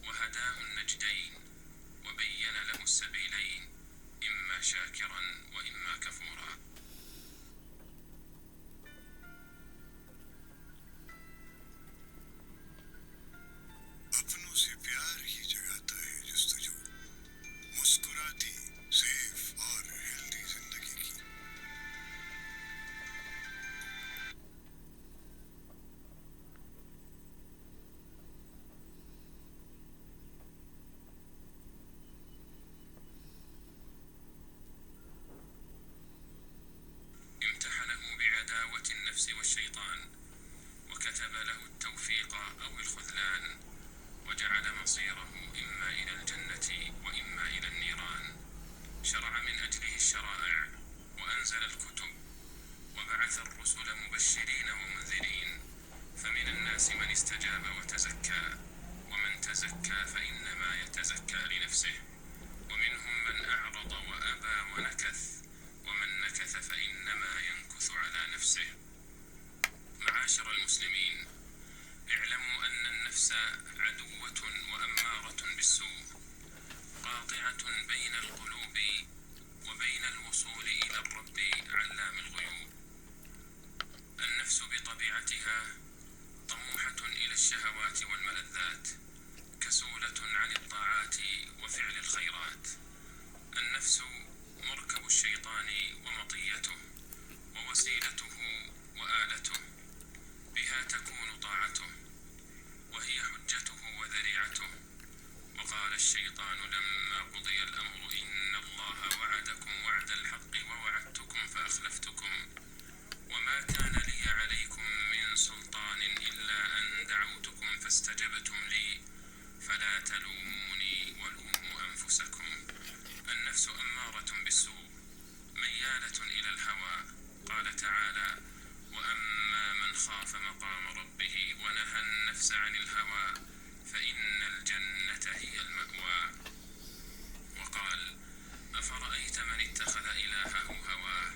وهداه النجدين وبين له السبيلين إما شاكرا وإما كفورا. اپنوں سے پیار ہی جگاتا ہے جستجو مسکراتی سیف اور ہیلدی زندگی کی. امتحنه بعداوة النفس والشيطان وكتب له التوفيق أو الخذلان وجعل مصيره إما إلى الجنة وإما إلى النيران. شرع من أجله الشرائع وأنزل الكتب وبعث الرسل مبشرين ومنذرين، فمن الناس من استجاب وتزكى ومن تزكى فإنما يتزكى لنفسه، ومنهم من أعرض وأبى ونكث ومن نكث فإنما ينكث على نفسه. معاشر المسلمين، اعلموا أن النفس عدوة وأمارة بالسوء قاطعة بين القلوب وبين الوصول إلى الرب علام الغيوب. النفس بطبيعتها طموحة إلى الشهوات والملذات، كسولة عن الطاعات وفعل الخيرات. النفس مركب الشيطان ومطيته ووسيلته وآلته، بها تكون طاعته وهي حجته وذريعته. وقال الشيطان لما قضي الأمر إن الله وعدكم وعد الحق ووعدتكم فأخلفتكم وما كان لي عليكم من سلطان إلا أن دعوتكم فاستجبتم لي فلا تلوموني ولوموا أنفسكم. النفس أمارة بالسوء ميالة إلى الهوى. قال تعالى: وأما من خاف مقام ربه ونهى النفس عن الهوى فإن الجنة هي المأوى. وقال: أفرأيت من اتخذ إلهه هواه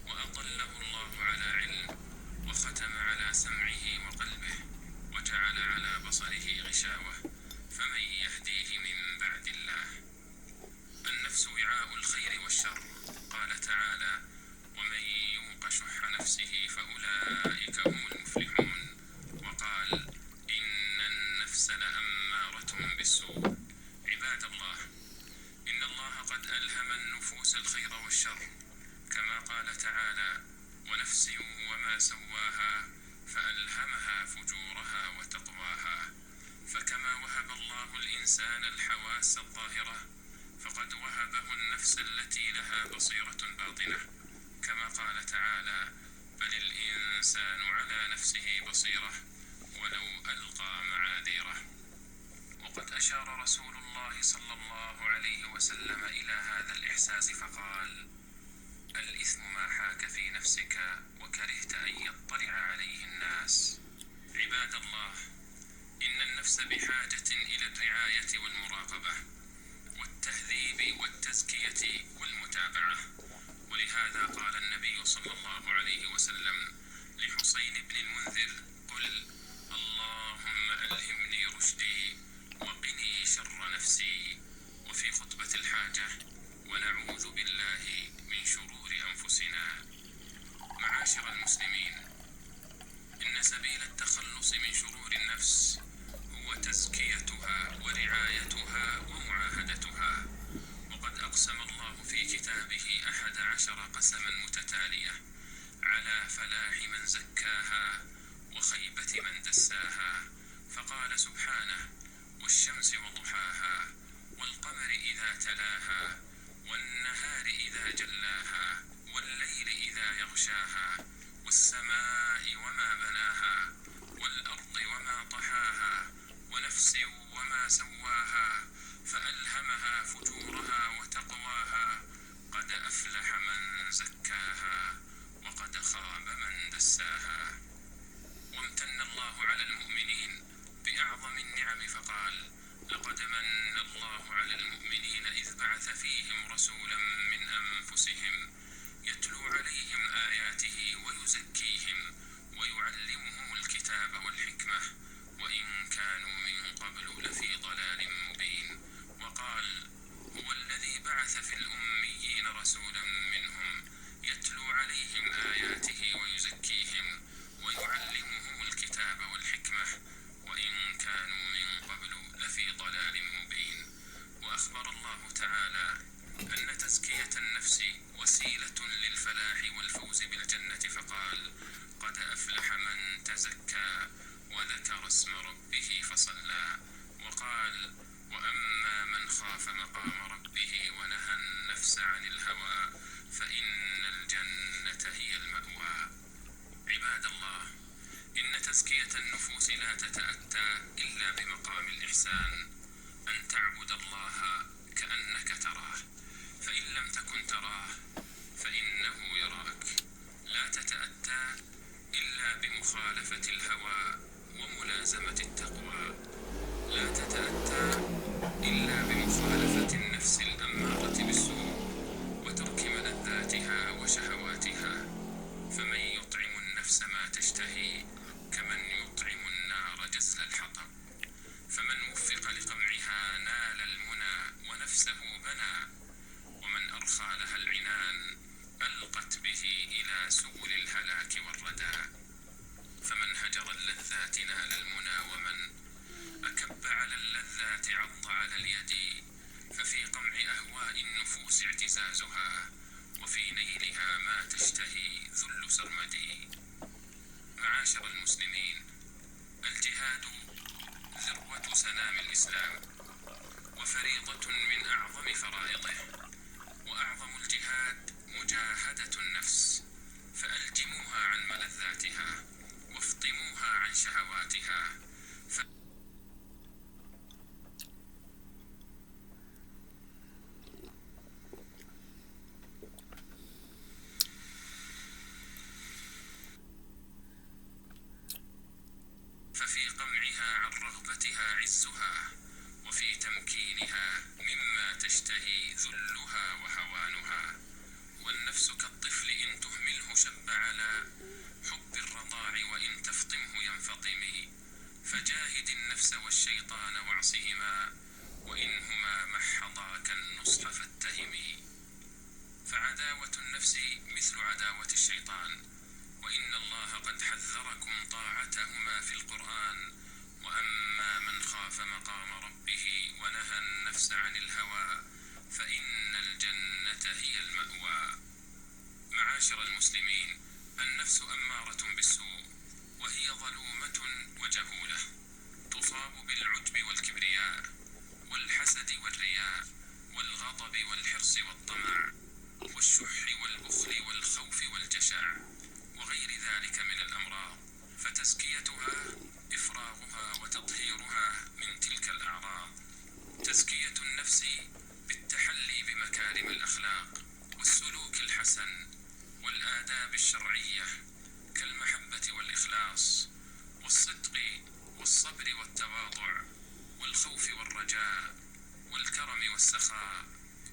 وأضله الله على علم وختم على سمعه وقلبه وجعل على بصره غشاوة فمن يهديه من بعد الله. النفس وعاء الخير والشر. قال تعالى: ومن يوق شح نفسه فأولئك هم المفلحون. وقال: إن النفس لأمارة بالسوء. عباد الله، إن الله قد ألهم النفوس الخير والشر، كما قال تعالى: ونفس وما سواها فألهمها فجورها وتقواها. فكما وهب الله الإنسان الحواس الظاهرة فقد وهبه النفس التي لها بصيرة باطنة، كما قال تعالى: بل الإنسان على نفسه بصيرة ولو ألقى معاذيره. وقد أشار رسول الله صلى الله عليه وسلم إلى هذا الإحساس فقال: الإثم ما حاك في نفسك وكرهت أن يطلع عليه الناس. عباد الله، إن النفس بحاجة إلى الرعاية والمراقبة والتهذيب والتزكية والمتابعة. ولهذا قال النبي صلى الله عليه وسلم لحسين بن المنذر: قل اللهم ألهمني رشدي وقني شر نفسي. وفي خطبة الحاجة: ونعوذ بالله من شرور أنفسنا. معاشر المسلمين، إن سبيل التخلص من شرور النفس هو تزكيتها ورعايتها ومعاهدتها. وقد أقسم الله في كتابه 11 قسما متتالية على فلاح من زكاها وخيبة من دساها. فقال سبحانه: والشمس وضحاها والقمر إذا تلاها والنهار إذا جلاها والليل إذا يغشاها والسماء وما بناها والأرض وما طحاها ونفس وما سواها فألهمها فجورها وتقواها. قد أفلح من زكاها وقد خاب من دساها. وامتن الله على المؤمنين بأعظم النعم فقال: لقد من الله على المؤمنين إذ بعث فيهم رسولا من أنفسهم يتلو عليهم آياته ويزكيهم ويعلمهم الكتاب والحكمة وإن كانوا من قبل لفي ضلال سرمدي. معاشر المسلمين، الجهاد ذروة سنام الإسلام، وفريضة من أعظم فرائضه، وأعظم الجهاد مجاهدة النفس، فألجموها عن ملذاتها وافطموها عن شهواتها. ففي قمعها عن رغبتها عزها، وفي تمكينها مما تشتهي ذلها وهوانها. والنفس كالطفل إن تهمله شب على حب الرضاع، وإن تفطمه ينفطم. فجاهد النفس والشيطان واعصهما، وإنهما محضاك النصح فاتهم. فعداوة النفس مثل عداوة الشيطان، وإن الله قد حذركم طاعتهما في القرآن. وأما من خاف مقام ربه ونهى النفس عن الهوى فإن الجنة هي المأوى. معاشر المسلمين، النفس أمارة بالسوء، وهي ظلومة وجهولة، تصاب بالعجب والكبرياء والحسد والرياء والغضب والحرص والطمع والشح والبخل والخوف والجشع وغير ذلك من الأمراض. فتزكيتها إفراغها وتطهيرها من تلك الأعراض. تزكية النفس بالتحلي بمكارم الأخلاق والسلوك الحسن والآداب الشرعية، كالمحبة والإخلاص والصدق والصبر والتواضع والخوف والرجاء والكرم والسخاء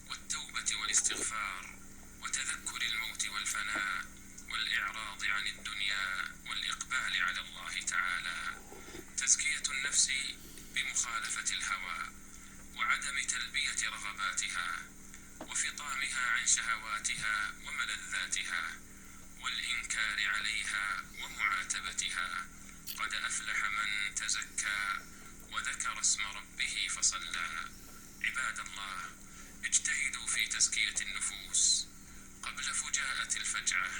والتوبة والاستغفار وتذكر الموت والفناء والإعراض عن الدنيا والإقبال على الله تعالى. تزكية النفس بمخالفة الهوى وعدم تلبية رغباتها وفطامها عن شهواتها وملذاتها والإنكار عليها ومعاتبتها. قد أفلح من تزكى وذكر اسم ربه فصلى. عباد الله، اجتهدوا في تزكية النفوس قبل فجاءة الفجعة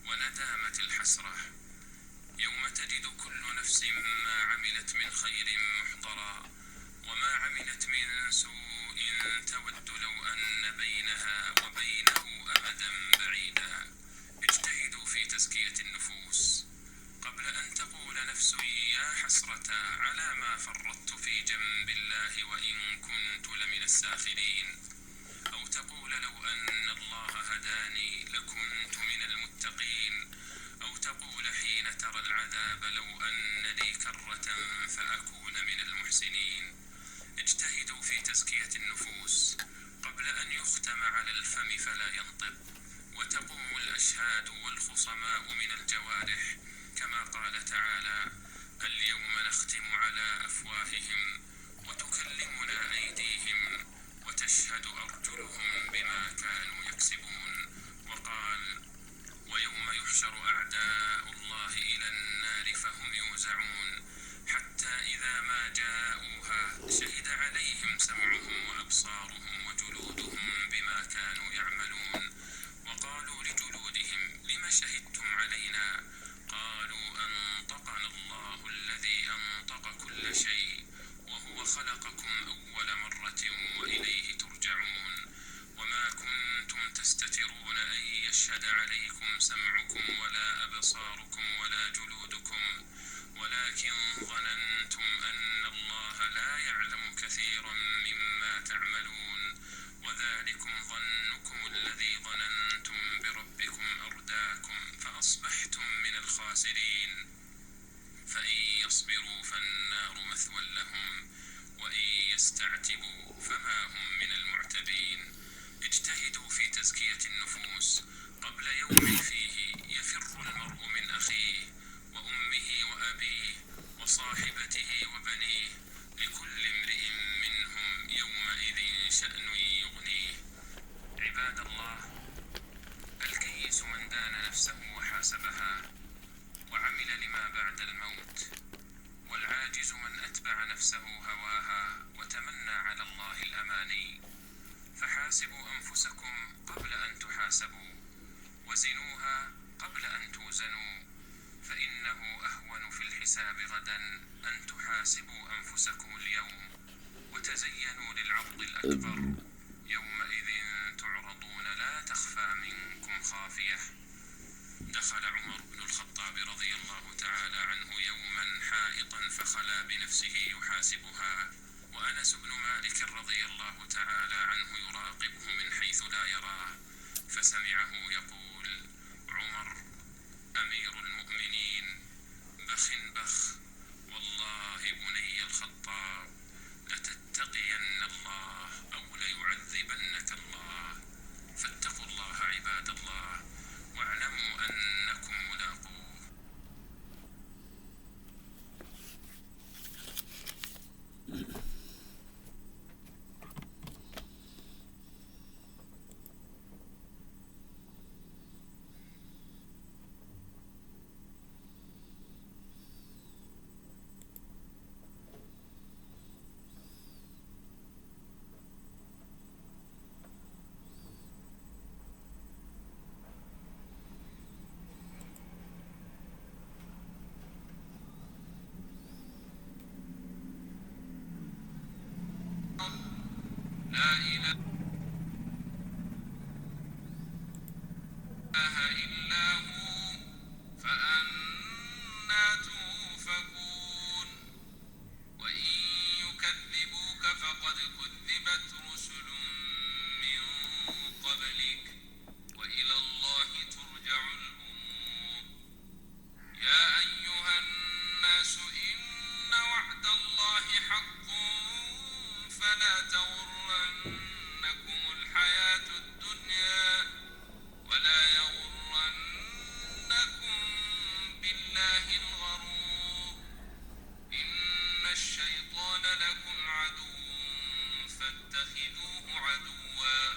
وندامة الحسرة، يوم تجد كل نفس ما عملت من خير محضرا، وما عملت من سوء تود لو أن بينها وبينه أمدا بعيدا. اجتهدوا في تزكية النفوس قبل أن تقول نفس يا حسرة على ما فرطت في جنب الله وإن كنت لمن الساخرين، أو تقول لو أن الله هداني لكنت من المتقين، أو تقول حين ترى العذاب لو أن لي كرة فأكون من المحسنين. اجتهدوا في تزكية النفوس قبل أن يختم على الفم فلا ينطق، وتقوم الأشهاد والخصماء من الجوارح، كما قال تعالى: اليوم نختم على أفواههم وتكلمنا أيديهم وتشهد أرجلهم بما كانوا يكسبون. وقال: ويوم يحشر أعداء الله إلى النار فهم يوزعون حتى إذا ما جاءوها شهد عليهم سمعهم وأبصارهم وجلودهم بما كانوا يعملون. وقالوا لجلودهم لم شهدتم علينا؟ قالوا أنطقنا الله الذي أنطق كل شيء وهو خلقكم أول مرة وإليه ترجعون. وما كنتم تستترون أن يشهد عليكم سمعكم ولا أبصاركم ولا جلودكم، ولكن ظننتم أن الله لا يعلم كثيرا مما تعملون، وذلكم ظنكم الذي ظننتم بربكم أرداكم فأصبحتم من الخاسرين. فإن يصبروا فالنار مثوى لهم، وإن يستعتبوا فما هم من المعتبين. اجتهدوا في تزكية النفوس قبل يوم فيه يفر المرء من أخيه وأمه وأبيه وصاحبته وبنيه، لكل امرئ منهم يومئذ شأن يغنيه. عباد الله، الكيس من دان نفسه وحاسبها وعمل لما بعد الموت، والعاجز من أتبع نفسه هواها وتمنى على الله الأماني. فحاسبوا أنفسكم قبل أن تحاسبوا، وزنوها قبل أن توزنوا. أكبر يومئذ تعرضون لا تخفى منكم خافية. دخل عمر بن الخطاب رضي الله تعالى عنه يوما حائطا فخلا بنفسه يحاسبها، وأنس بن مالك رضي الله تعالى عنه يراقبه من حيث لا يراه، فسمعه يقول: عمر أمير المؤمنين بخ بخ، والله بني الخطاب لتتقين الله أو ليعذبنك الله، فاتقوا الله عباد الله واعلموا أنكم ملاقوه. لا إله إلا هو فأنى توفكون. وإن يكذبوك فقد كذبت رسل من قبلك وإلى الله ترجع الأمور. يا أيها الناس إن وعد الله حق فلا تغرنكم الحياة الدنيا ولا يغرنكم بالله الغرور. إن الشيطان لكم عدو فاتخذوه عدوا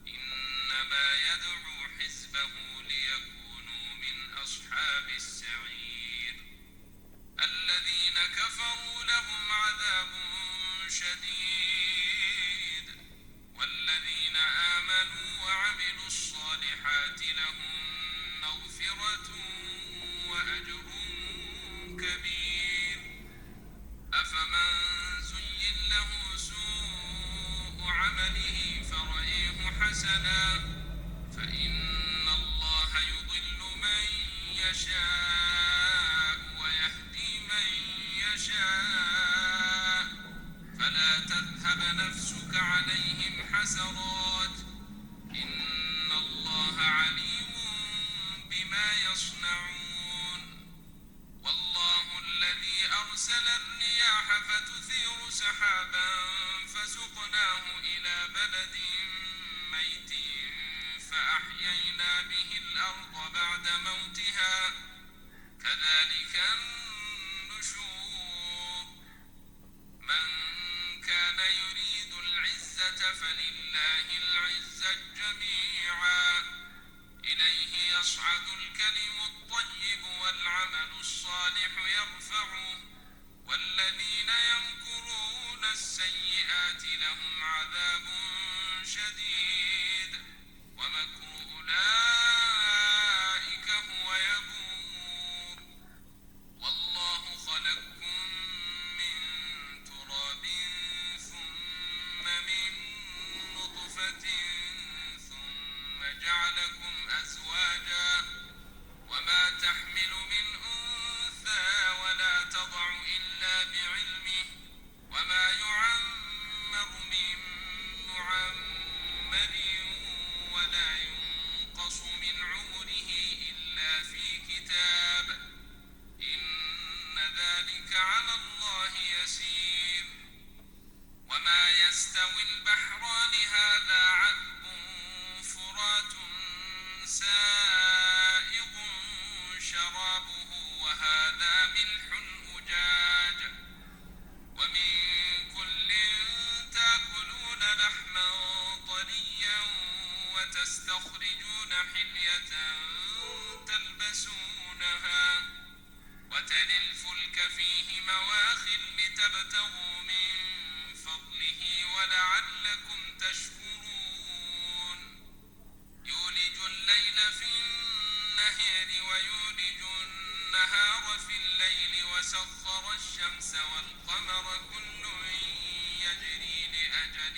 إنما يدعو حزبه ليكونوا من أصحاب السعير. الذين كفروا لهم عذاب شديد والذين آمنوا وعملوا الصالحات لهم مغفرة وأجر كبير. أفمن زين له سوء عمله فرأيه حسنا فإن الله يضل من يشاء ويهدي من يشاء فلا تذهب نفسك عليهم حسرات إن الله عليم بما يصنعون. والله الذي أرسل الرياح فتثير سحابا فسقناه إلى بلد ميت فأحيينا به الأرض بعد موتها كذلك النشور. من كان يريد العزة فلله العزة جميعا إليه يصعد الكلم الطيب والعمل الصالح يرفعه والذين يمكرون السيئات لهم عذاب شديد ومكر أولئك هو يبور. والله خلقكم من تراب ثم من نطفة ثم جعلكم أزواجا وما تحمل من أنثى ولا تضع إلا بعلمه وما يعمر من معمر ولا ينقص من عمره إلا في كتاب إن ذلك على الله يسير. وما يستوي البحران هذا عذب فرات سائغ شرابه وهذا ملح أجاج ومن كل تأكلون لحما طريا وتستخرجون حلية تلبسونها وترى الفلك فيه مواخر لتبتغوا من فضله ولعلكم تشكرون. يولج الليل في النهار ويولج النهار في الليل وسخر الشمس والقمر كل يجري لأجل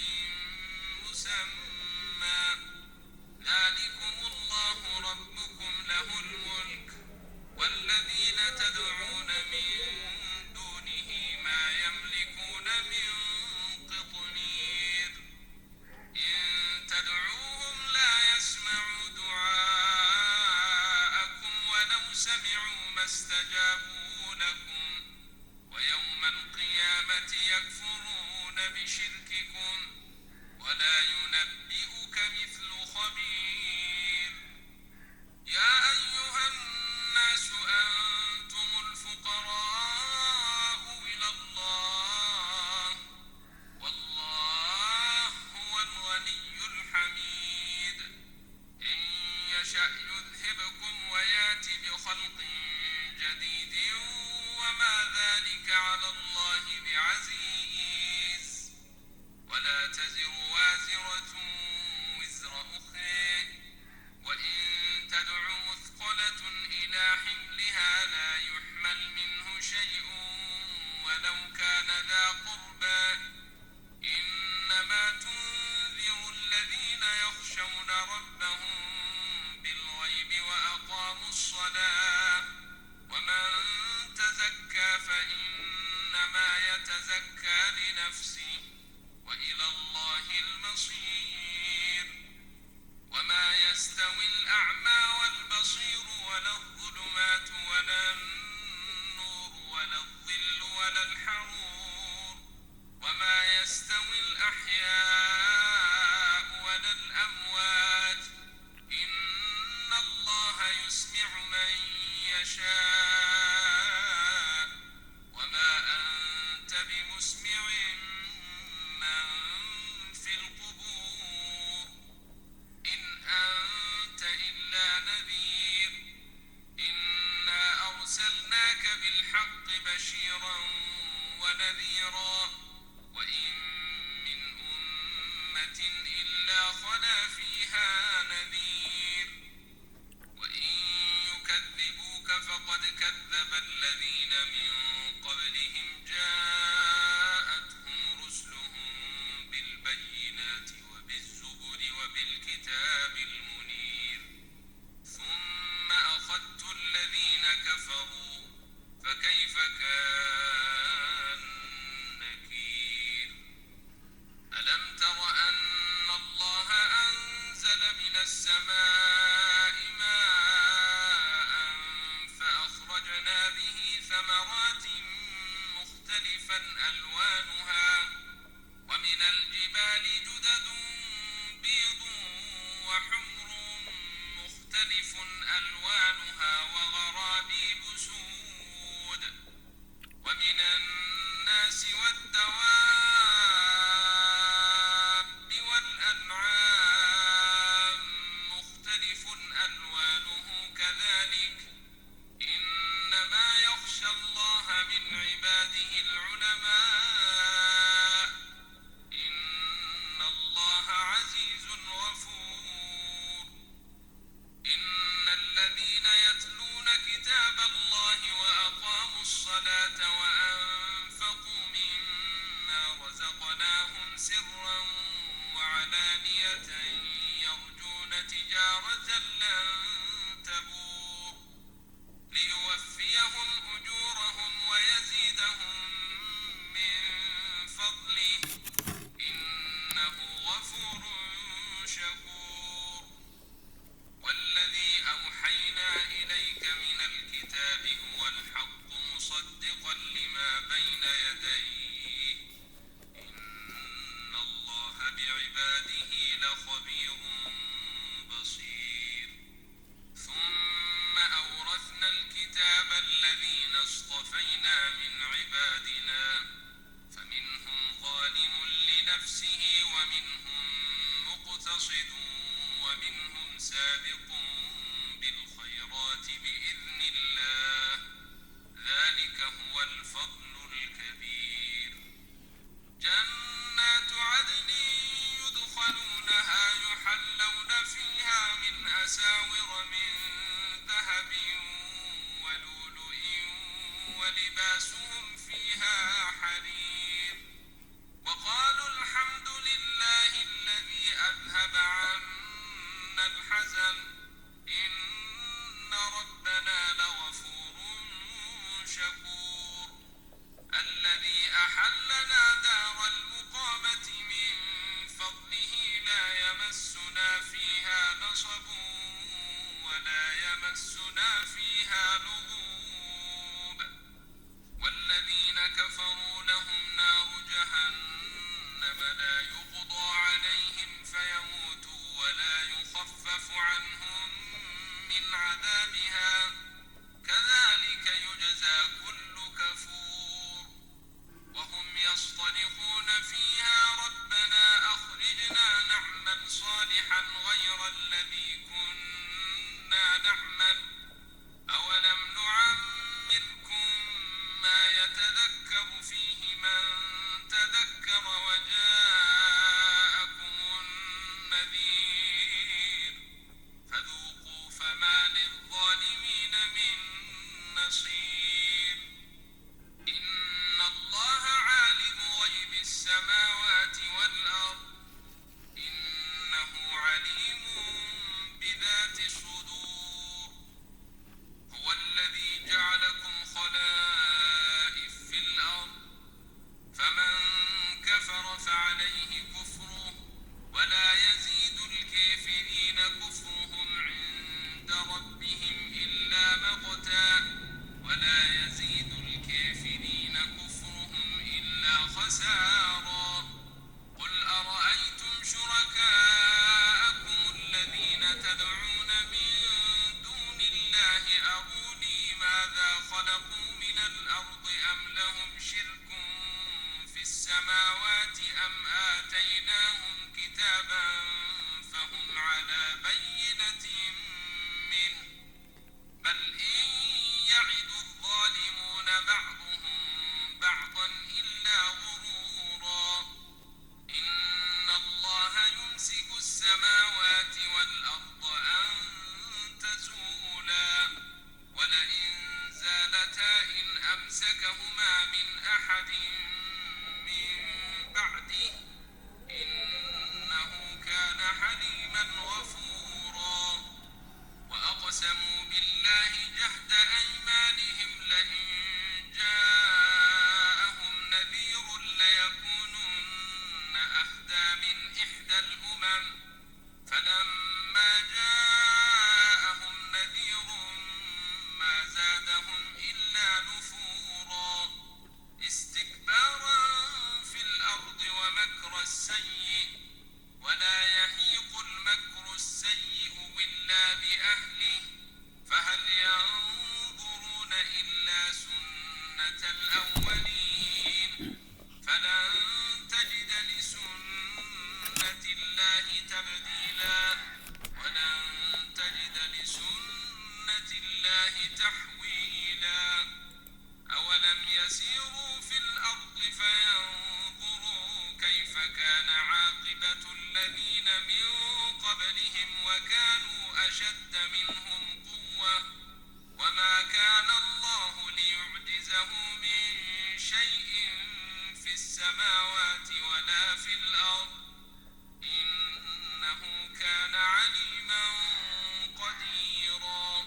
استجابوا لكم ويوم القيامة يكفرون بشرككم ولا ينبئك مثل خبير. يا أيها الناس أنتم الفقراء إلى الله والله هو الغني الحميد. إن يشأ يذهبكم ويات بخلق جديد وما ذلك على الله بعزيز. ولا تزر وازرة وزر أخرى وإن تدع مثقلة إلى حملها لا يحمل منه شيء ولو كان ذا قربى. إنما تنذر الذين يخشون ربهم بالغيب وأقاموا الصلاة ومن تزكى فإنما يتزكى لنفسه وإلى الله المصير. وما يستوي الأعمى والبصير ولا الظلمات ولا النور ولا الظل ولا الحرور. وما يستوي الأحياء ولا الأموات. إن الله يسمع من يشاء وما أنت بمسمع من في القبور. إن أنت إلا نذير. إنا أرسلناك بالحق بشيرا ونذيرا وإن من أمة إلا خلا فيها نذير. وإن يكذبوك فقد كذب الذين من قبلهم جاءتهم رسلهم بالبينات وبالزبر وبالكتاب المنير. ثم أخذت الذين كفروا فكيف كان نكير. ألم تر أن الله أنزل من السماء ماء فأخرجنا به ثمرات مختلفا ألوانها ومن الجبال جدد بيض وحمر مختلف ألوانها وغرابيب سود. ومن الناس والدواب والأنعام مختلف ألوانه كذلك. إنما يخشى الله من عباده العلماء. إن الله عزيز غفور. إن الذين يتلون كتاب الله وأقاموا الصلاة وأنفقوا مما رزقناهم سرا وعلانية يرجون تجارة لن تبور ليوفيهم أجورهم ويزيدهم من فضله إنه غفور شكور. والذي أوحينا إليك من الكتاب هو الحق مصدقا لما بين يديه. إن الله بعباده لخبير بصير. ثم أورثنا الكتاب الذين اصطفينا من عبادنا فمنهم ظالم لنفسه ومنهم مقتصد ومنهم سابق بالخيرات بإذن الله. ذلك هو الفضل الكبير. جنات عدن يدخلونها يحلون فيها من أساور من ذهب ولؤلؤ ولباسهم فيها حرير. وقالوا الحمد لله الذي أذهب عنا الحزن إن ربنا لغفور شكور. فلا يقضى عليهم فيموتوا ولا يخفف عنهم من عذابها كذلك يجزى كل كفور وهم يصطرخون فيها ربنا أخرجنا نعمل صالحا غير الذي كنا نعمل أولم نعمركم ما يتذكر فيه من تذكر وجاءكم النذير فذوقوا فما للظالمين من نصير إن الله عالم غيب السماوات والأرض إنه عليم بذات الصدور هو الذي جعلكم خلائف في الأرض فمن كفر فعليه كفره ولا يزيد الكافرين كفرهم عند ربهم إلا مقتا ولا يزيد الكافرين كفرهم إلا خسارا قل أرأيتم شركاءكم الذين تدعون من دون الله أروني ماذا خلقوا من الأرض أم لهم شرك في السماوات أم آتيناهم كتابا فهم على بينة منه بل إن يعد الظالمون بعضهم بعضا إلا غرورا إن الله يمسك السماوات والأرض أن تزولا ولئن زالتا إن أمسكهما من أحد من بعده إنه كان حليما غفورا وأقسموا بالله جهد أيمانهم لئن جاءهم نذير ليكونن أهدى من إحدى الأمم فلما جاءهم نذير ما زادهم إلا نفورا استكبارا في الأرض ومكر السيء ولا يحيق المكر السيء إلا بأهله فهل ينظرون إلا سنة الأولين فلن تجد لسنة الله تبديلا ولن تجد لسنة الله تحويلا أولم يسيروا في الأرض فينظروا كيف كان عاقبة الذين من قبلهم وكانوا أشد منهم قوة وما كان الله ليعجزه من شيء في السماوات ولا في الأرض إنه كان عليما قديرا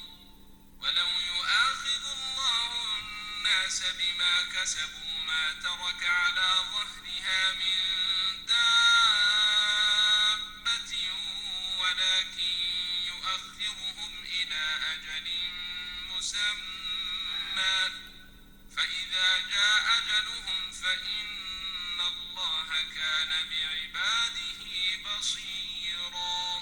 ولو يؤاخذ الله الناس بما كسبوا ما ترك على ظهرها من دابة ولكن يؤخرهم إلى أجل مسمى فإذا جاء أجلهم فإن الله كان بعباده بصيرا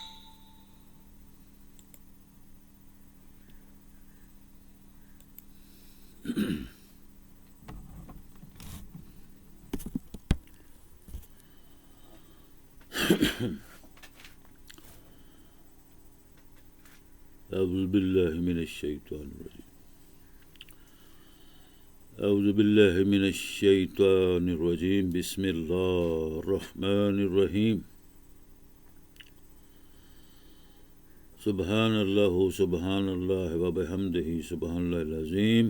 أعوذ بالله من الشيطان الرجيم أعوذ بالله من الشيطان الرجيم بسم الله الرحمن الرحيم سبحان الله وبحمده سبحان الله العظيم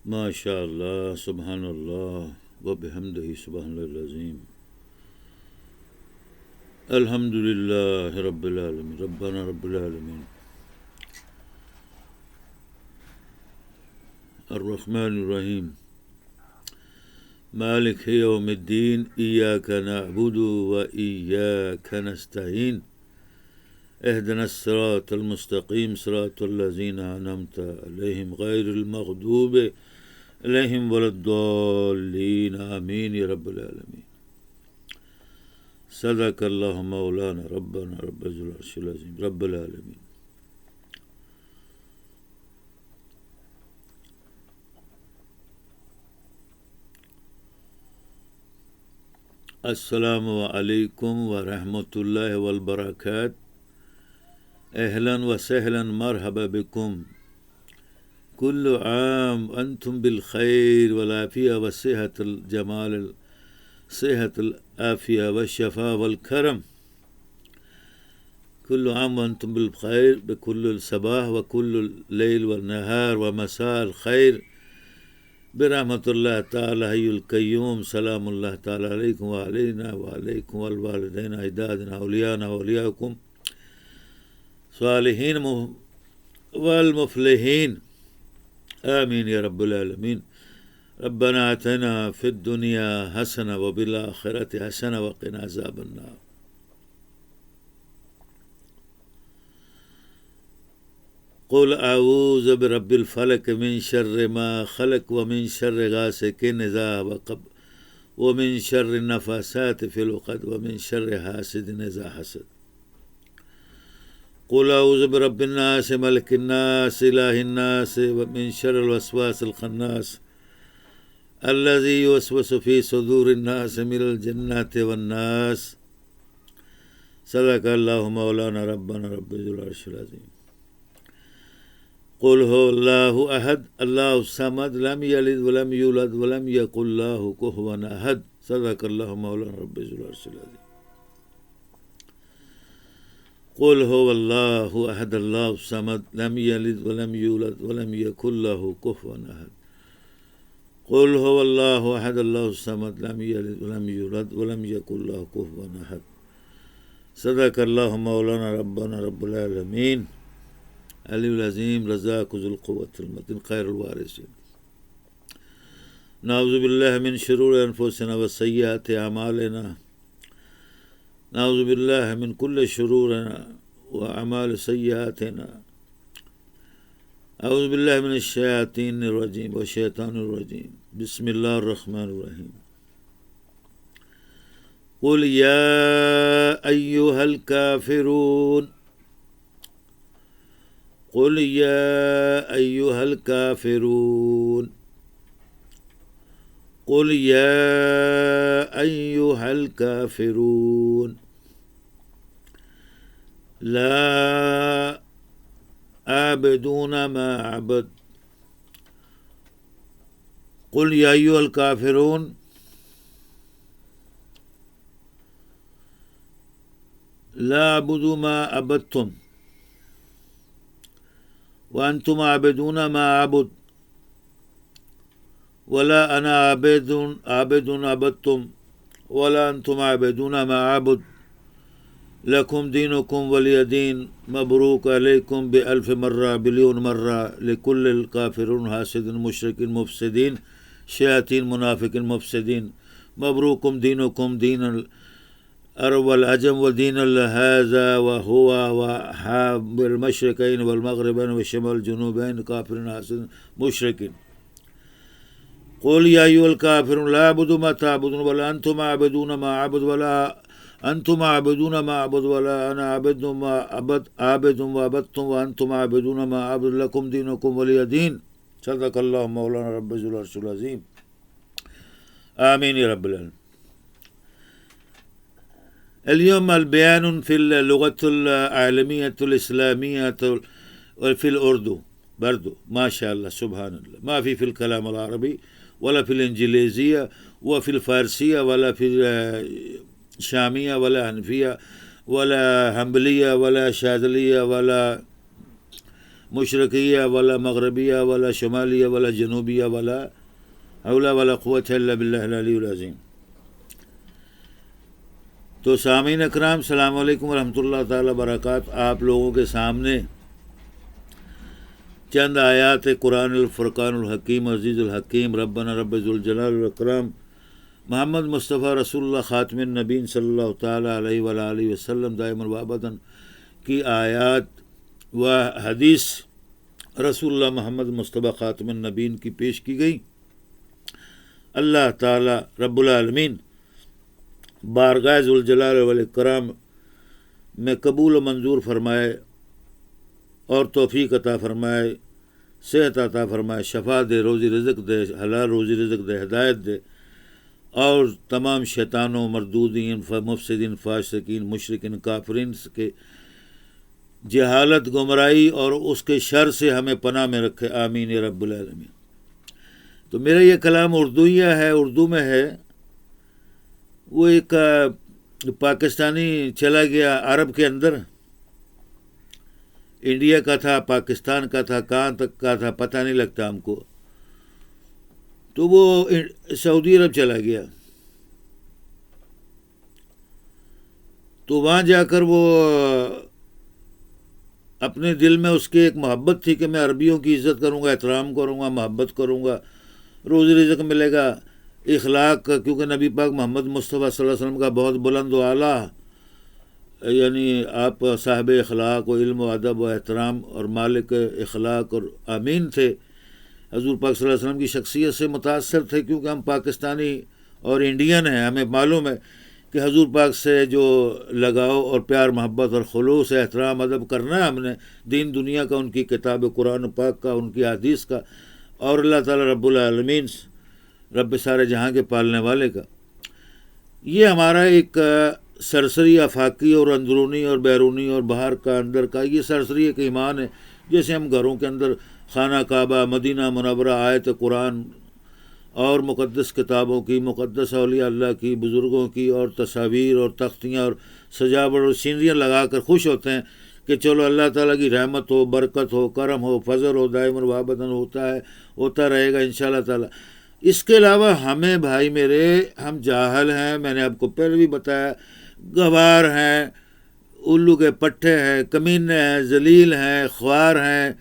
ما شاء الله سبحان الله وبحمده سبحان الله العظيم الحمد لله رب العالمين ربنا رب العالمين الرحمن الرحيم مالك يوم الدين إياك نعبد وإياك نستعين اهدنا الصراط المستقيم صراط الذين أنعمت عليهم غير المغضوب عليهم ولا الضالين آمين يا رب العالمين صدق اللہ مولانا ربنا رب العرش العظیم رب العالمین. السلام علیکم ورحمۃ اللہ وبرکاتہ. اہلا وسہلا مرحبا بکم. کل عام انتم بالخیر والعافیہ والصحت الجمال صحت العافیہ والشفاء والکرم. کل عام وانتم بالخیر بکل الصباح وکل اللیل والنہار ومساء الخیر برحمۃ اللہ تعالی حی القیوم. سلام اللہ تعالی علیکم وعلینا وعلیکم والوالدین اجدادنا اولیاءنا واولیاءکم صالحین والمفلحین آمین یا رب العالمین. ربنا آتنا فی الدنیا حسنہ وفی الآخرۃ حسنہ وقنا عذاب النار. قل اعوذ برب الفلق من شر ما خلق ومن شر غاسق اذا وقب ومن شر النفاثات في العقد ومن شر حاسد اذا حسد. قل اعوذ برب الناس ملك الناس اله الناس ومن شر الوسواس الخناس الذي يوسوس في صدور الناس من الجنة والناس. صدق اللہ مولانا ربنا رب العرش العظیم. قل هو اللہ احد اللہ الصمد لم یلد ولم یولد ولم یکن له کفوا احد. صدق اللہ مولانا رب العرش العظیم. قل هو اللہ احد اللہ الصمد لم یلد ولم یولد ولم یکن له کفوا احد. قل هو اللہ احد اللہ الصمد لم یلد ولم یولد ولم یکن له کفوا احد. صدق اللہ مولانا ربنا رب العالمین علی العظیم رزاق ذو القوۃ المتین خیر الوارثین. نعوذ باللہ من شرور انفسنا وسیئات اعمالنا. نعوذ باللہ من کل شرور واعمال سیئاتنا. اعوذ باللہ من الشیاطین الرجیم والشیطان الرجیم. بسم اللہ الرحمن الرحیم. قل یا ایہا الکافرون. قل یا ایہا الکافرون. قل یا ایہا الکافرون. لا عابدون ما عبد. قل یا ایہا الکافرون لا اعبد ما عبدتم وانتم عابدون ما اعبد ولا انا عابد عبدتم ولا انتم عابدون ما اعبد لکم دینکم ولی دین. مبروک علیکم بألف مرہ بلیون مرہ لکل الکافرون حاسدین مشرکین مفسدین شیاطین منافقین مفسدین. مبروکم دینکم دین العرب والعجم ودین هذا وهو بالمشرقین والمغربین والشمال الجنوبین کافرین حاسدین مشرکین. قل یا ایھا الکافرون لا اعبد ما تعبدون ولا انتم عابدون ما اعبد ولا انتم عابدون ما اعبد ولا انا عابد ما عابد وعبدتم وانتم عابدون ما اعبد لكم دينكم ولي دين. صدق اللہ مولانا رب العرش العظیم. آمین یا رب العالمین. اليوم البيان في اللغة العالمية الإسلامية وفي الأردو برضو ما شاء الله سبحان الله. ما في الكلام العربي ولا في الإنجليزية وفي الفارسية ولا في شامية ولا حنفية ولا حنبلية ولا شاذلية ولا مشرقية ولا مغربية ولا شمالية ولا جنوبية ولا حول ولا قوة إلا بالله العلي العظيم. تو سامعین اکرام السلام علیکم ورحمۃ اللہ تعالیٰ وبرکاتہ. آپ لوگوں کے سامنے چند آیات قرآن الفرقان الحکیم عزیز الحکیم ربنا رب ذوالجلال والاکرام محمد مصطفیٰ رسول اللہ خاتم النبین صلی اللہ تعالیٰ علیہ وآلہ وسلم دائما و ابدا کی آیات و حدیث رسول اللہ محمد مصطفیٰ خاتم النبین کی پیش کی گئی. اللہ تعالیٰ رب العالمین بارگاہ ذوالجلال والاکرام میں قبول و منظور فرمائے اور توفیق عطا فرمائے، صحت عطا فرمائے، شفا دے، روزی رزق دے، حلال روزی رزق دے، ہدایت دے، اور تمام شیطانوں، مردودین، مفسدین، فاسقین، مشرکین، کافرین کے جہالت، گمراہی اور اس کے شر سے ہمیں پناہ میں رکھے، آمین یا رب العالمین۔ تو میرا یہ کلام اردویہ ہے، اردو میں ہے۔ وہ ایک پاکستانی چلا گیا عرب کے اندر، انڈیا کا تھا، پاکستان کا تھا، کہاں تک کا تھا پتہ نہیں لگتا ہم کو، تو وہ سعودی عرب چلا گیا۔ تو وہاں جا کر وہ اپنے دل میں اس کے ایک محبت تھی کہ میں عربیوں کی عزت کروں گا، احترام کروں گا، محبت کروں گا، روزی رزق ملے گا، اخلاق، کیونکہ نبی پاک محمد مصطفیٰ صلی اللہ علیہ وسلم کا بہت بلند و اعلیٰ، یعنی آپ صاحب اخلاق و علم و ادب و احترام اور مالک اخلاق اور امین تھے۔ حضور پاک صلی اللہ علیہ وسلم کی شخصیت سے متاثر تھے، کیونکہ ہم پاکستانی اور انڈین ہیں، ہمیں معلوم ہے کہ حضور پاک سے جو لگاؤ اور پیار محبت اور خلوص احترام ادب کرنا ہے ہم نے، دین دنیا کا، ان کی کتاب قرآن پاک کا، ان کی حدیث کا، اور اللہ تعالیٰ رب العالمین رب سارے جہاں کے پالنے والے کا۔ یہ ہمارا ایک سرسری آفاقی اور اندرونی اور بیرونی اور باہر کا اندر کا یہ سرسری ایک ایمان ہے، جیسے ہم گھروں کے اندر خانہ کعبہ، مدینہ منورہ، آیت قرآن اور مقدس کتابوں کی، مقدس اولیاء اللہ کی، بزرگوں کی، اور تصاویر اور تختیاں اور سجاوٹ اور سینریاں لگا کر خوش ہوتے ہیں کہ چلو اللہ تعالیٰ کی رحمت ہو، برکت ہو، کرم ہو، فضل ہو، دائم الوابدن ہوتا رہے گا انشاءاللہ تعالیٰ۔ اس کے علاوہ ہمیں بھائی میرے، ہم جاہل ہیں، میں نے آپ کو پہلے بھی بتایا، گوار ہیں، الو کے پٹھے ہیں، کمینے ہیں، ذلیل ہیں، خوار ہیں،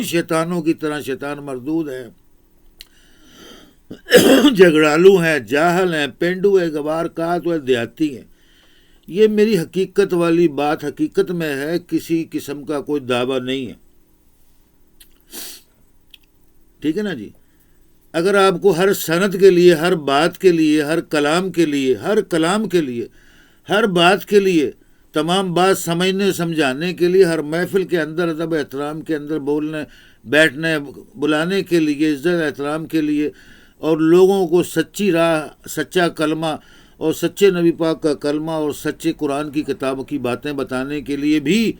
شیطانوں کی طرح شیطان مردود ہیں، جھگڑالو ہیں، جاہل ہیں، پینڈو ہے، گوار کات ہے، دیہاتی ہیں۔ یہ میری حقیقت والی بات حقیقت میں ہے، کسی قسم کا کوئی دعویٰ نہیں ہے، ٹھیک ہے نا جی۔ اگر آپ کو ہر سند کے لیے، ہر بات کے لیے، ہر کلام کے لیے، ہر بات کے لیے، تمام بات سمجھنے سمجھانے کے لیے، ہر محفل کے اندر ادب احترام کے اندر بولنے بیٹھنے بلانے کے لیے، عزت احترام کے لیے، اور لوگوں کو سچی راہ، سچا کلمہ اور سچے نبی پاک کا کلمہ اور سچے قرآن کی کتاب کی باتیں بتانے کے لیے بھی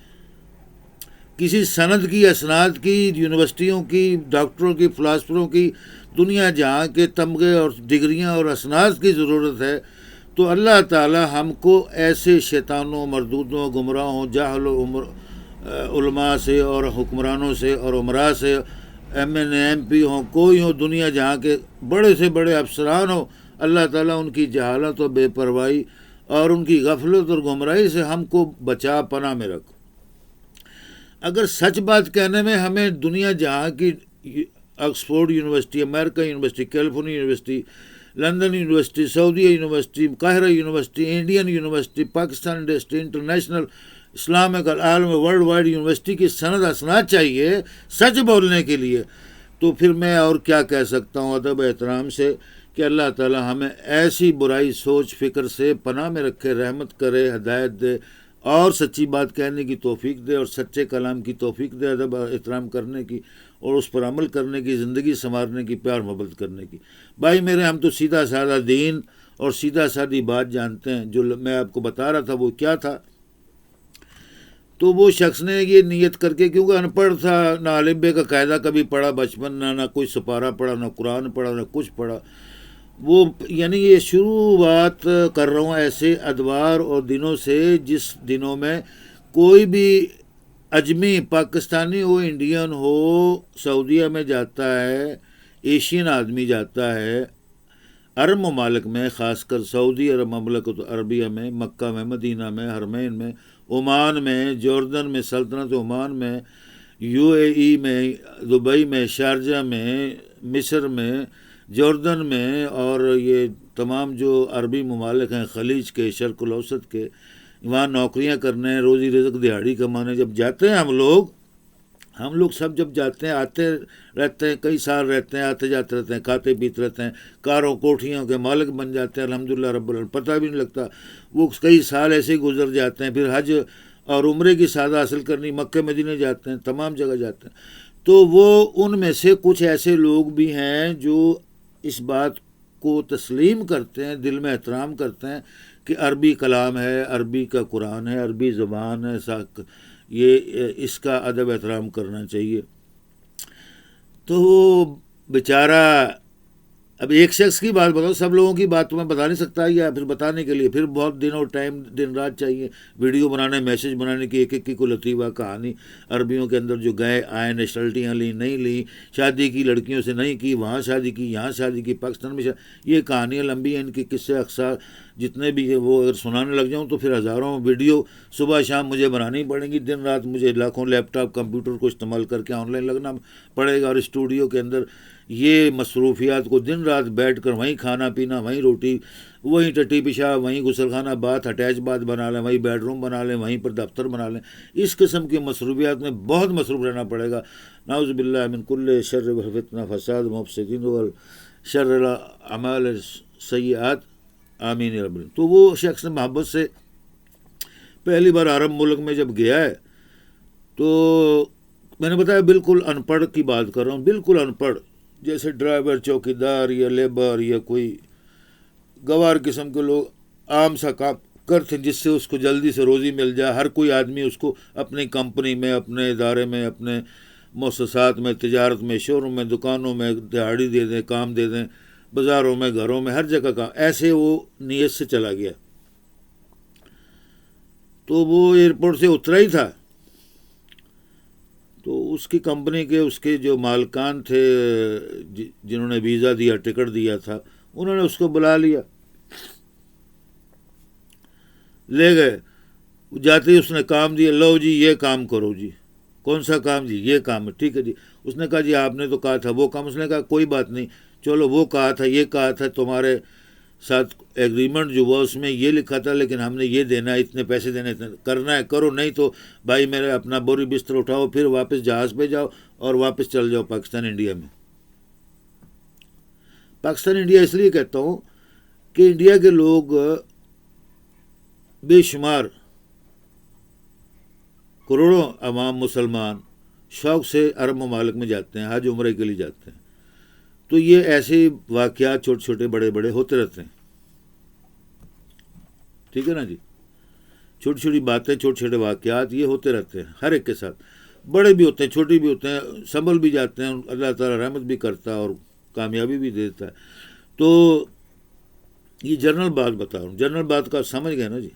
کسی سند کی، اسناد کی، یونیورسٹیوں کی، ڈاکٹروں کی، فلاسفروں کی، دنیا جہاں کے تمغے اور ڈگریاں اور اسناد کی ضرورت ہے، تو اللہ تعالی ہم کو ایسے شیطانوں، مردودوں، گمراہوں، جاہل علماء سے اور حکمرانوں سے اور عمراء سے، ایم این اے، ایم پی ہوں، کوئی ہو، دنیا جہاں کے بڑے سے بڑے افسران ہوں، اللہ تعالیٰ ان کی جہالت اور بے پرواہی اور ان کی غفلت اور گمراہی سے ہم کو بچا، پناہ میں رکھ۔ اگر سچ بات کہنے میں ہمیں دنیا جہاں کی آکسفورڈ یونیورسٹی، امریکہ university, California university, London university, سعودیہ یونیورسٹی، قاہرہ university, Indian university, Pakistan university, international Islamic العالم ورلڈ وائڈ یونیورسٹی کی سند اسناد چاہیے سچ بولنے کے لیے، تو پھر میں اور کیا کہہ سکتا ہوں ادب احترام سے کہ اللہ تعالی ہمیں ایسی برائی سوچ فکر سے پناہ میں رکھے، رحمت کرے، ہدایت دے، اور سچی بات کہنے کی توفیق دے، اور سچے کلام کی توفیق دے، ادب احترام کرنے کی اور اس پر عمل کرنے کی، زندگی سنوارنے کی، پیار محبت کرنے کی۔ بھائی میرے، ہم تو سیدھا سادہ دین اور سیدھا سادی بات جانتے ہیں۔ جو میں آپ کو بتا رہا تھا وہ کیا تھا، تو وہ شخص نے یہ نیت کر کے، کیونکہ ان پڑھ تھا، نہ الف بے کا قاعدہ کبھی پڑھا بچپن، نہ کوئی سپارہ پڑھا، نہ قرآن پڑھا، نہ کچھ پڑھا، وہ یعنی یہ شروعات کر رہا ہوں ایسے ادوار اور دنوں سے جس دنوں میں کوئی بھی اجمی، پاکستانی ہو، انڈین ہو، سعودیہ میں جاتا ہے، ایشین آدمی جاتا ہے، عرب ممالک میں، خاص کر سعودی عرب مملکت عربیہ میں، مکہ میں، مدینہ میں، حرمین میں، عمان میں، جوردن میں، سلطنت عمان میں، یو اے ای میں، دبئی میں، شارجہ میں، مصر میں، جوردن میں، اور یہ تمام جو عربی ممالک ہیں خلیج کے، شرق الاوسط کے، وہاں نوکریاں کرنے، روزی رزق، دہاڑی کمانے جب جاتے ہیں ہم لوگ، ہم لوگ سب جب جاتے ہیں آتے رہتے ہیں، کئی سال رہتے ہیں، آتے جاتے رہتے ہیں، کھاتے پیتے رہتے ہیں، کاروں کوٹھیوں کے مالک بن جاتے ہیں الحمدللہ رب العالمین، پتہ بھی نہیں لگتا، وہ کئی سال ایسے ہی گزر جاتے ہیں. پھر حج اور عمرے کی سعادت حاصل کرنی مکہ مدینے جاتے ہیں، تمام جگہ جاتے ہیں. تو وہ ان میں سے کچھ ایسے لوگ بھی ہیں جو اس بات کو تسلیم کرتے ہیں، دل میں احترام کرتے ہیں کہ عربی کلام ہے، عربی کا قرآن ہے، عربی زبان ہے، یہ اس کا ادب احترام کرنا چاہیے. تو وہ بیچارہ، اب ایک شخص کی بات بتاؤ، سب لوگوں کی بات تو میں بتا نہیں سکتا، یا پھر بتانے کے لیے پھر بہت دنوں ٹائم دن رات چاہیے، ویڈیو بنانے، میسج بنانے کی، ایک ایک کو لطیفہ کہانی عربیوں کے اندر جو گئے آئے، نیشنلٹیاں لیں نہیں لیں، شادی کی لڑکیوں سے نہیں کی، وہاں شادی کی، یہاں شادی کی، پاکستان میں یہ کہانیاں لمبی ہیں، ان کے قصے اقصار جتنے بھی ہیں وہ اگر سنانے لگ جاؤں تو پھر ہزاروں ویڈیو صبح شام مجھے بنانی پڑیں گی، دن رات مجھے لاکھوں لیپ ٹاپ کمپیوٹر کو استعمال کر کے آن لائن لگنا پڑے گا، اور اسٹوڈیو کے اندر یہ مصروفیات کو دن رات بیٹھ کر وہیں کھانا پینا، وہیں روٹی، وہیں ٹٹی پیشاب، وہیں غسل خانہ باتھ اٹیچ باتھ بنا لیں، وہیں بیڈ روم بنا لیں، وہیں پر دفتر بنا لیں، اس قسم کی مصروفیات میں بہت مصروف رہنا پڑے گا. نعوذ باللہ من کل شر و فتنہ فساد مفسدین و شر الاعمال السیئات، آمین یا رب. تو وہ شخص محبت سے پہلی بار عرب ملک میں جب گیا ہے تو میں نے بتایا بالکل ان پڑھ کی بات کر رہا ہوں، بالکل ان پڑھ، جیسے ڈرائیور، چوکیدار یا لیبر یا کوئی گوار قسم کے لوگ عام سا کام کرتے جس سے اس کو جلدی سے روزی مل جائے. ہر کوئی آدمی اس کو اپنی کمپنی میں، اپنے ادارے میں، اپنے مؤسسات میں، تجارت میں، شوروم میں، دکانوں میں دہاڑی دے دیں، کام دے دیں، بازاروں میں، گھروں میں، ہر جگہ کام، ایسے وہ نیت سے چلا گیا. تو وہ ایئرپورٹ سے اترا ہی تھا تو اس کی کمپنی کے اس کے جو مالکان تھے جنہوں نے ویزا دیا، ٹکٹ دیا تھا، انہوں نے اس کو بلا لیا، لے گئے. جاتے ہی اس نے کام دیا، لو جی یہ کام کرو جی. کون سا کام جی؟ یہ کام ہے. ٹھیک ہے جی. اس نے کہا جی آپ نے تو کہا تھا وہ کام. اس نے کہا کوئی بات نہیں، چلو وہ کہا تھا، یہ کہا تھا، تمہارے ساتھ ایگریمنٹ جو ہوا اس میں یہ لکھا تھا، لیکن ہم نے یہ دینا ہے، اتنے پیسے دینے، اتنے کرنا ہے کرو، نہیں تو بھائی میرے اپنا بوری بستر اٹھاؤ، پھر واپس جہاز پہ جاؤ اور واپس چل جاؤ پاکستان انڈیا میں. پاکستان انڈیا اس لیے کہتا ہوں کہ انڈیا کے لوگ بے شمار کروڑوں عوام مسلمان شوق سے عرب ممالک میں جاتے ہیں، حج عمرے کے لیے جاتے ہیں. تو یہ ایسے واقعات چھوٹے چھوٹے بڑے بڑے ہوتے رہتے ہیں، ٹھیک ہے نا جی. چھوٹی چھوٹی باتیں، چھوٹے چھوٹے واقعات یہ ہوتے رہتے ہیں ہر ایک کے ساتھ، بڑے بھی ہوتے ہیں، چھوٹے بھی ہوتے ہیں، سنبھل بھی جاتے ہیں، اللہ تعالیٰ رحمت بھی کرتا ہے اور کامیابی بھی دیتا ہے. تو یہ جنرل بات بتا رہا ہوں، جنرل بات کا سمجھ گئے نا جی.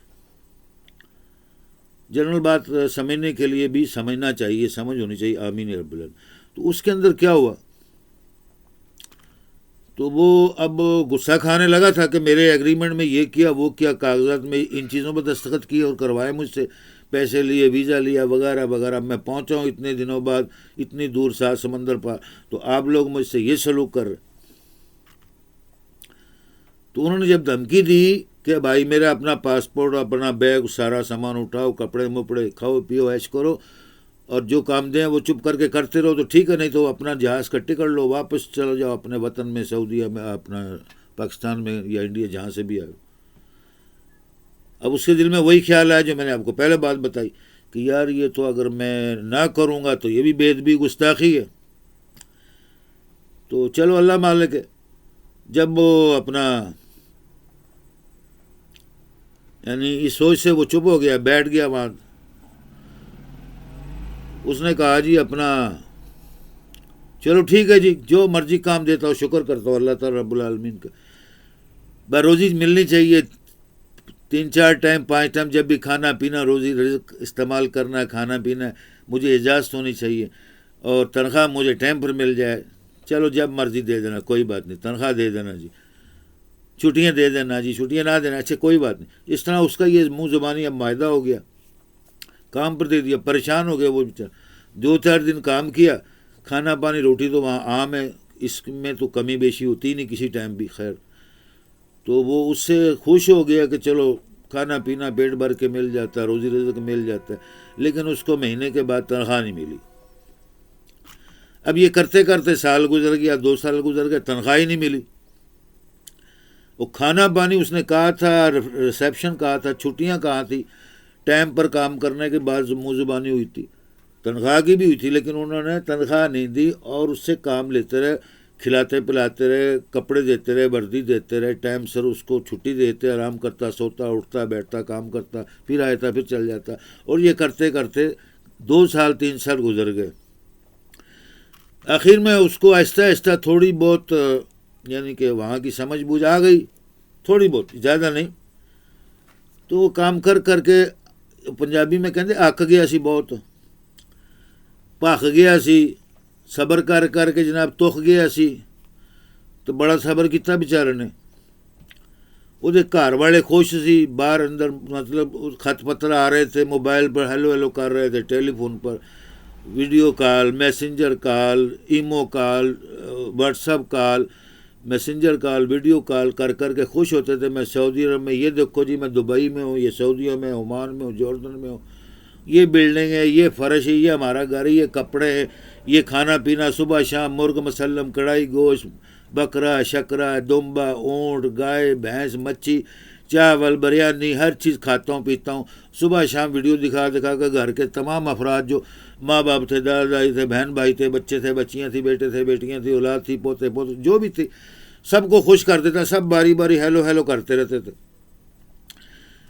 جنرل بات سمجھنے کے لیے بھی سمجھنا چاہیے، سمجھ ہونی چاہیے، آمین رب العالمین. تو اس کے اندر کیا ہوا، تو وہ اب غصہ کھانے لگا تھا کہ میرے ایگریمنٹ میں یہ کیا وہ کیا، کاغذات میں ان چیزوں پر دستخط کیے اور کروائے مجھ سے، پیسے لیے، ویزا لیا وغیرہ وغیرہ. میں پہنچا ہوں اتنے دنوں بعد، اتنی دور 7 سمندر پار، تو آپ لوگ مجھ سے یہ سلوک کر رہے. تو انہوں نے جب دھمکی دی کہ بھائی میرا اپنا پاسپورٹ، اپنا بیگ، سارا سامان اٹھاؤ، کپڑے مپڑے، کھاؤ پیو عیش کرو، اور جو کام دیں وہ چپ کر کے کرتے رہو تو ٹھیک ہے، نہیں تو اپنا جہاز کا ٹکٹ لو، واپس چلو جاؤ اپنے وطن میں، سعودیہ میں، اپنا پاکستان میں یا انڈیا جہاں سے بھی آئے. اب اس کے دل میں وہی خیال آیا جو میں نے آپ کو پہلے بات بتائی کہ یار یہ تو اگر میں نہ کروں گا تو یہ بھی بے ادبی گستاخی ہے. تو چلو اللہ مالک ہے. جب وہ اپنا یعنی اس سوچ سے وہ چپ ہو گیا، بیٹھ گیا وہاں، اس نے کہا جی اپنا چلو ٹھیک ہے جی، جو مرضی کام دیتا ہو، شکر کرتا ہوں اللہ تعالیٰ رب العالمین کا، بس روزی ملنی چاہیے، 3-4 ٹائم 5 ٹائم جب بھی کھانا پینا، روزی رزق استعمال کرنا ہے، کھانا پینا ہے، مجھے اجازت ہونی چاہیے، اور تنخواہ مجھے ٹائم پر مل جائے. چلو جب مرضی دے دینا، کوئی بات نہیں، تنخواہ دے دینا جی، چھٹیاں دے دینا جی، چھٹیاں نہ دینا، اچھا کوئی بات نہیں. اس طرح اس کا یہ منہ زبانی اب معاہدہ ہو گیا، کام پر دے دیا. پریشان ہو گیا وہ بیچارہ، 2-4 دن کام کیا، کھانا پانی روٹی تو وہاں عام ہے، اس میں تو کمی بیشی ہوتی نہیں کسی ٹائم بھی. خیر تو وہ اس سے خوش ہو گیا کہ چلو کھانا پینا پیٹ بھر کے مل جاتا ہے، روزی رزق مل جاتا ہے، لیکن اس کو مہینے کے بعد تنخواہ نہیں ملی. اب یہ کرتے کرتے سال گزر گیا، 2 سال گزر گئے، تنخواہ ہی نہیں ملی. وہ کھانا پانی اس نے کہا تھا، ریسیپشن کہا تھا، چھٹیاں کہاں تھی، ٹائم پر کام کرنے کے بعد منہ زبانی ہوئی تھی، تنخواہ کی بھی ہوئی تھی، لیکن انہوں نے تنخواہ نہیں دی اور اس سے کام لیتے رہے، کھلاتے پلاتے رہے، کپڑے دیتے رہے، وردی دیتے رہے، ٹائم سر اس کو چھٹی دیتے، آرام کرتا، سوتا، اٹھتا، بیٹھتا، کام کرتا، پھر آتا، پھر چل جاتا. اور یہ کرتے کرتے 2 سال 3 سال گزر گئے. آخر میں اس کو آہستہ آہستہ تھوڑی بہت یعنی کہ وہاں کی سمجھ بوجھ آ گئی، تھوڑی بہت، زیادہ نہیں. تو وہ کام کر کر کے پنجابی میں کہتے اک گیا سی، بہت پک گیا سی، صبر کر کر کے جناب تخ گیا سی. تو بڑا صبر کیتا بیچارے نے. وہ گھر والے خوش سی، باہر اندر مطلب خط پتر آ رہے تھے، موبائل پر ہیلو ہیلو کر رہے تھے، ٹیلی فون پر ویڈیو کال، میسنجر کال، ایمو کال، واٹس ایپ کال، میسنجر کال، ویڈیو کال کر کر کے خوش ہوتے تھے. میں سعودی عرب میں، یہ دیکھو جی میں دبئی میں ہوں، یہ سعودیہ میں، عمان میں ہوں، جوردن میں ہوں، یہ بلڈنگ ہے، یہ فرش ہے، یہ ہمارا گھر ہے، یہ کپڑے ہیں، یہ کھانا پینا صبح شام، مرغ مسلم، کڑھائی گوشت، بکرا، شکرا، دمبا، اونٹ، گائے، بھینس، مچھی، چاول، بریانی، ہر چیز کھاتا ہوں پیتا ہوں. صبح شام ویڈیو دکھا دکھا کے گھر کے تمام افراد جو ماں باپ تھے، دادا دادی تھے، بہن بھائی تھے، بچے تھے، بچیاں تھیں، بیٹے تھے، بیٹیاں تھیں، اولاد تھی، پوتے پوتے جو بھی تھی، سب کو خوش کر دیتا. سب باری باری ہیلو ہیلو کرتے رہتے تھے.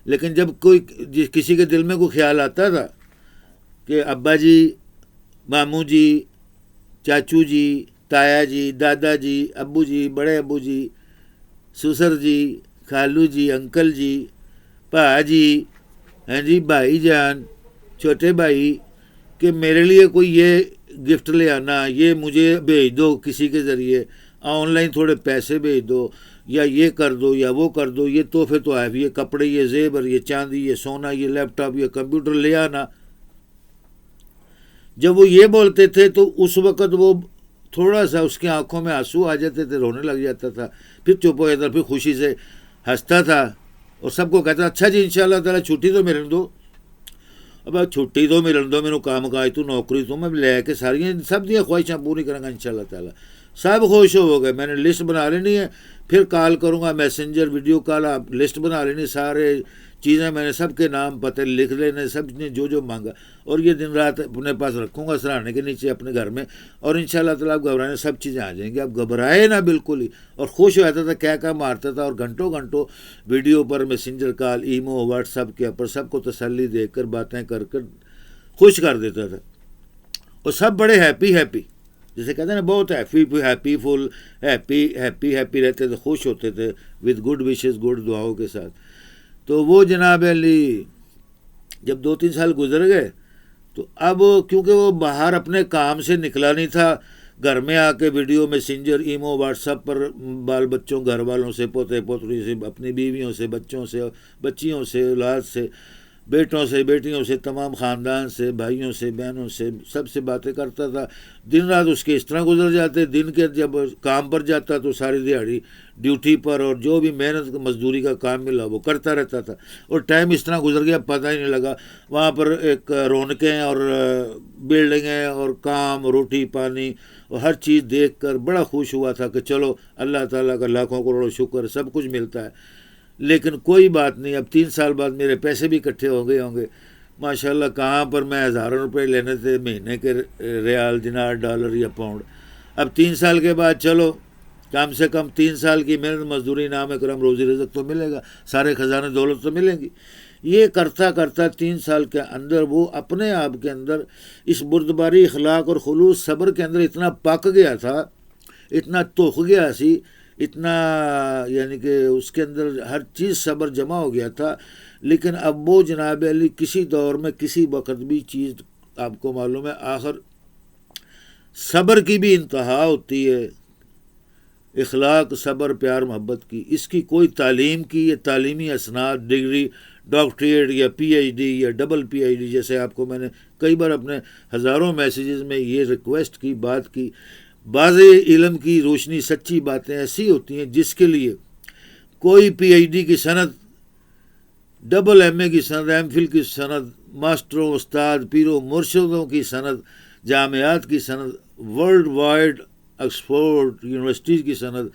لیکن جب کوئی کسی کے دل میں کوئی خیال آتا تھا کہ ابا جی، ماموں جی، چاچو جی، تایا جی، دادا جی، ابو جی، بڑے ابو جی، سسر جی، خالو جی، انکل جی، پا جی، ہیں جی، بھائی جان، چھوٹے بھائی، کہ میرے لیے کوئی یہ گفٹ لے آنا، یہ مجھے بھیج دو کسی کے ذریعے، آن لائن تھوڑے پیسے بھیج دو، یا یہ کر دو یا وہ کر دو، یہ تحفے تو آئے، یہ کپڑے، یہ زیور، یہ چاندی، یہ سونا، یہ لیپ ٹاپ، یہ کمپیوٹر لے آنا. جب وہ یہ بولتے تھے تو اس وقت وہ تھوڑا سا اس کی آنکھوں میں آنسو آ جاتے تھے، رونے لگ جاتا تھا، پھر چپ ہو جاتا، پھر خوشی سے ہنستا تھا اور سب کو کہتا اچھا جی انشاءاللہ تعالیٰ چھٹی تو ملن دو. اب چھٹی تو ملن دو، میرے کام کاج تو نوکری تو میں لے کے ساری سب دیا خواہشاں پوری کروں گا انشاءاللہ تعالیٰ. سب خوش ہو گئے. میں نے لسٹ بنا لینی ہے، پھر کال کروں گا، میسنجر، ویڈیو کال، آپ لسٹ بنا لینی، سارے چیزیں میں نے سب کے نام پتے لکھ لینے، سب نے جو جو مانگا، اور یہ دن رات اپنے پاس رکھوں گا سراہنے کے نیچے اپنے گھر میں، اور انشاءاللہ تعالیٰ آپ گھبرانے سب چیزیں آ جائیں گی. آپ گھبرائے نہ بالکل ہی. اور خوش ہو جاتا تھا، کیا مارتا تھا، اور گھنٹوں گھنٹوں ویڈیو پر، میسنجر کال، ایمو، واٹس ایپ کے اوپر سب کو تسلی دے کر، باتیں کر کر خوش کر دیتا تھا. اور سب بڑے ہیپی جیسے کہتے ہیں نا، بہت ہیپی فل ہیپی رہتے تھے، خوش ہوتے تھے، ود گڈ وشز، گڈ دعاؤں کے ساتھ. تو وہ جناب علی جب 2-3 سال گزر گئے تو اب کیونکہ وہ باہر اپنے کام سے نکلا نہیں تھا، گھر میں آ کے video, Messenger, Imo, WhatsApp پر بال بچوں، گھر والوں سے، پوتے پوتری سے، اپنی بیویوں سے، بچوں سے، بچیوں سے، اولاد سے، بیٹوں سے، بیٹیوں سے، تمام خاندان سے، بھائیوں سے، بہنوں سے، سب سے باتیں کرتا تھا. دن رات اس کے اس طرح گزر جاتے. دن کے جب کام پر جاتا تو ساری دیہڑی ڈیوٹی پر، اور جو بھی محنت مزدوری کا کام ملا وہ کرتا رہتا تھا، اور ٹائم اس طرح گزر گیا پتہ ہی نہیں لگا. وہاں پر ایک رونقیں اور بلڈنگیں اور کام، روٹی پانی اور ہر چیز دیکھ کر بڑا خوش ہوا تھا کہ چلو اللہ تعالیٰ کا لاکھوں کروڑوں شکر، سب کچھ ملتا ہے. لیکن کوئی بات نہیں، اب 3 سال بعد میرے پیسے بھی اکٹھے ہو گئے ہوں گے ماشاءاللہ. کہاں پر میں ہزاروں روپے لینے تھے مہینے کے، ریال، دینار، ڈالر یا پاؤنڈ. اب 3 سال کے بعد چلو کم سے کم 3 سال کی محنت مزدوری، نام کرم، روزی رزق تو ملے گا، سارے خزانے دولت تو ملیں گی. یہ کرتا کرتا 3 سال کے اندر وہ اپنے آپ کے اندر اس بردباری، اخلاق اور خلوص، صبر کے اندر اتنا پک گیا تھا، اتنا توخ گیا سی، اتنا یعنی کہ اس کے اندر ہر چیز صبر جمع ہو گیا تھا. لیکن اب وہ جناب علی کسی دور میں کسی وقت بھی چیز، آپ کو معلوم ہے آخر صبر کی بھی انتہا ہوتی ہے. اخلاق، صبر، پیار محبت کی، اس کی کوئی تعلیم کی، یہ تعلیمی اسناد، ڈگری، ڈاکٹریٹ یا پی ایچ ڈی یا ڈبل پی ایچ ڈی، جیسے آپ کو میں نے کئی بار اپنے ہزاروں میسیجز میں یہ ریکویسٹ کی، بات کی. بعض علم کی روشنی، سچی باتیں ایسی ہوتی ہیں جس کے لیے کوئی پی ایچ ڈی کی سند، ڈبل ایم اے کی سند، ایم فل کی سند، ماسٹروں، استاد، پیروں، مرشدوں کی سند جامعات کی سند، ورلڈ وائڈ آکسفورڈ یونیورسٹیز کی سند،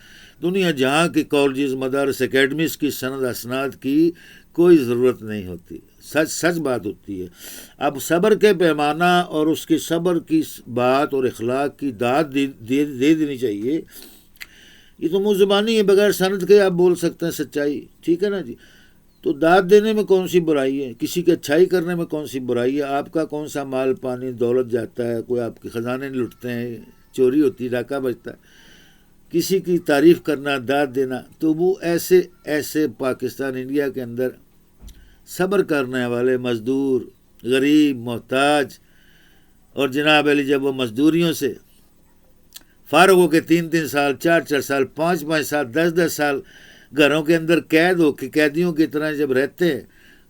دنیا جہاں کے کالجز، مدارس، اکیڈمیز کی سند اسناد کی کوئی ضرورت نہیں ہوتی. سچ بات ہوتی ہے. اب صبر کے پیمانہ اور اس کے صبر کی بات اور اخلاق کی داد دے دینی چاہیے. یہ تو منہ زبانی ہے، بغیر سند کے آپ بول سکتے ہیں سچائی، ٹھیک ہے نا جی. تو داد دینے میں کون سی برائی ہے؟ کسی کی اچھائی کرنے میں کون سی برائی ہے؟ آپ کا کون سا مال پانی دولت جاتا ہے؟ کوئی آپ کے خزانے لٹتے ہیں، چوری ہوتی، ڈاکہ بجتا ہے. کسی کی تعریف کرنا، داد دینا، تو وہ ایسے پاکستان انڈیا کے اندر صبر کرنے والے مزدور، غریب، محتاج، اور جناب علی جب وہ مزدوریوں سے فارغ ہو کے 3 سال، 4 سال، 5 سال، 10 سال گھروں کے اندر قید ہو کے قیدیوں کی طرح جب رہتے ہیں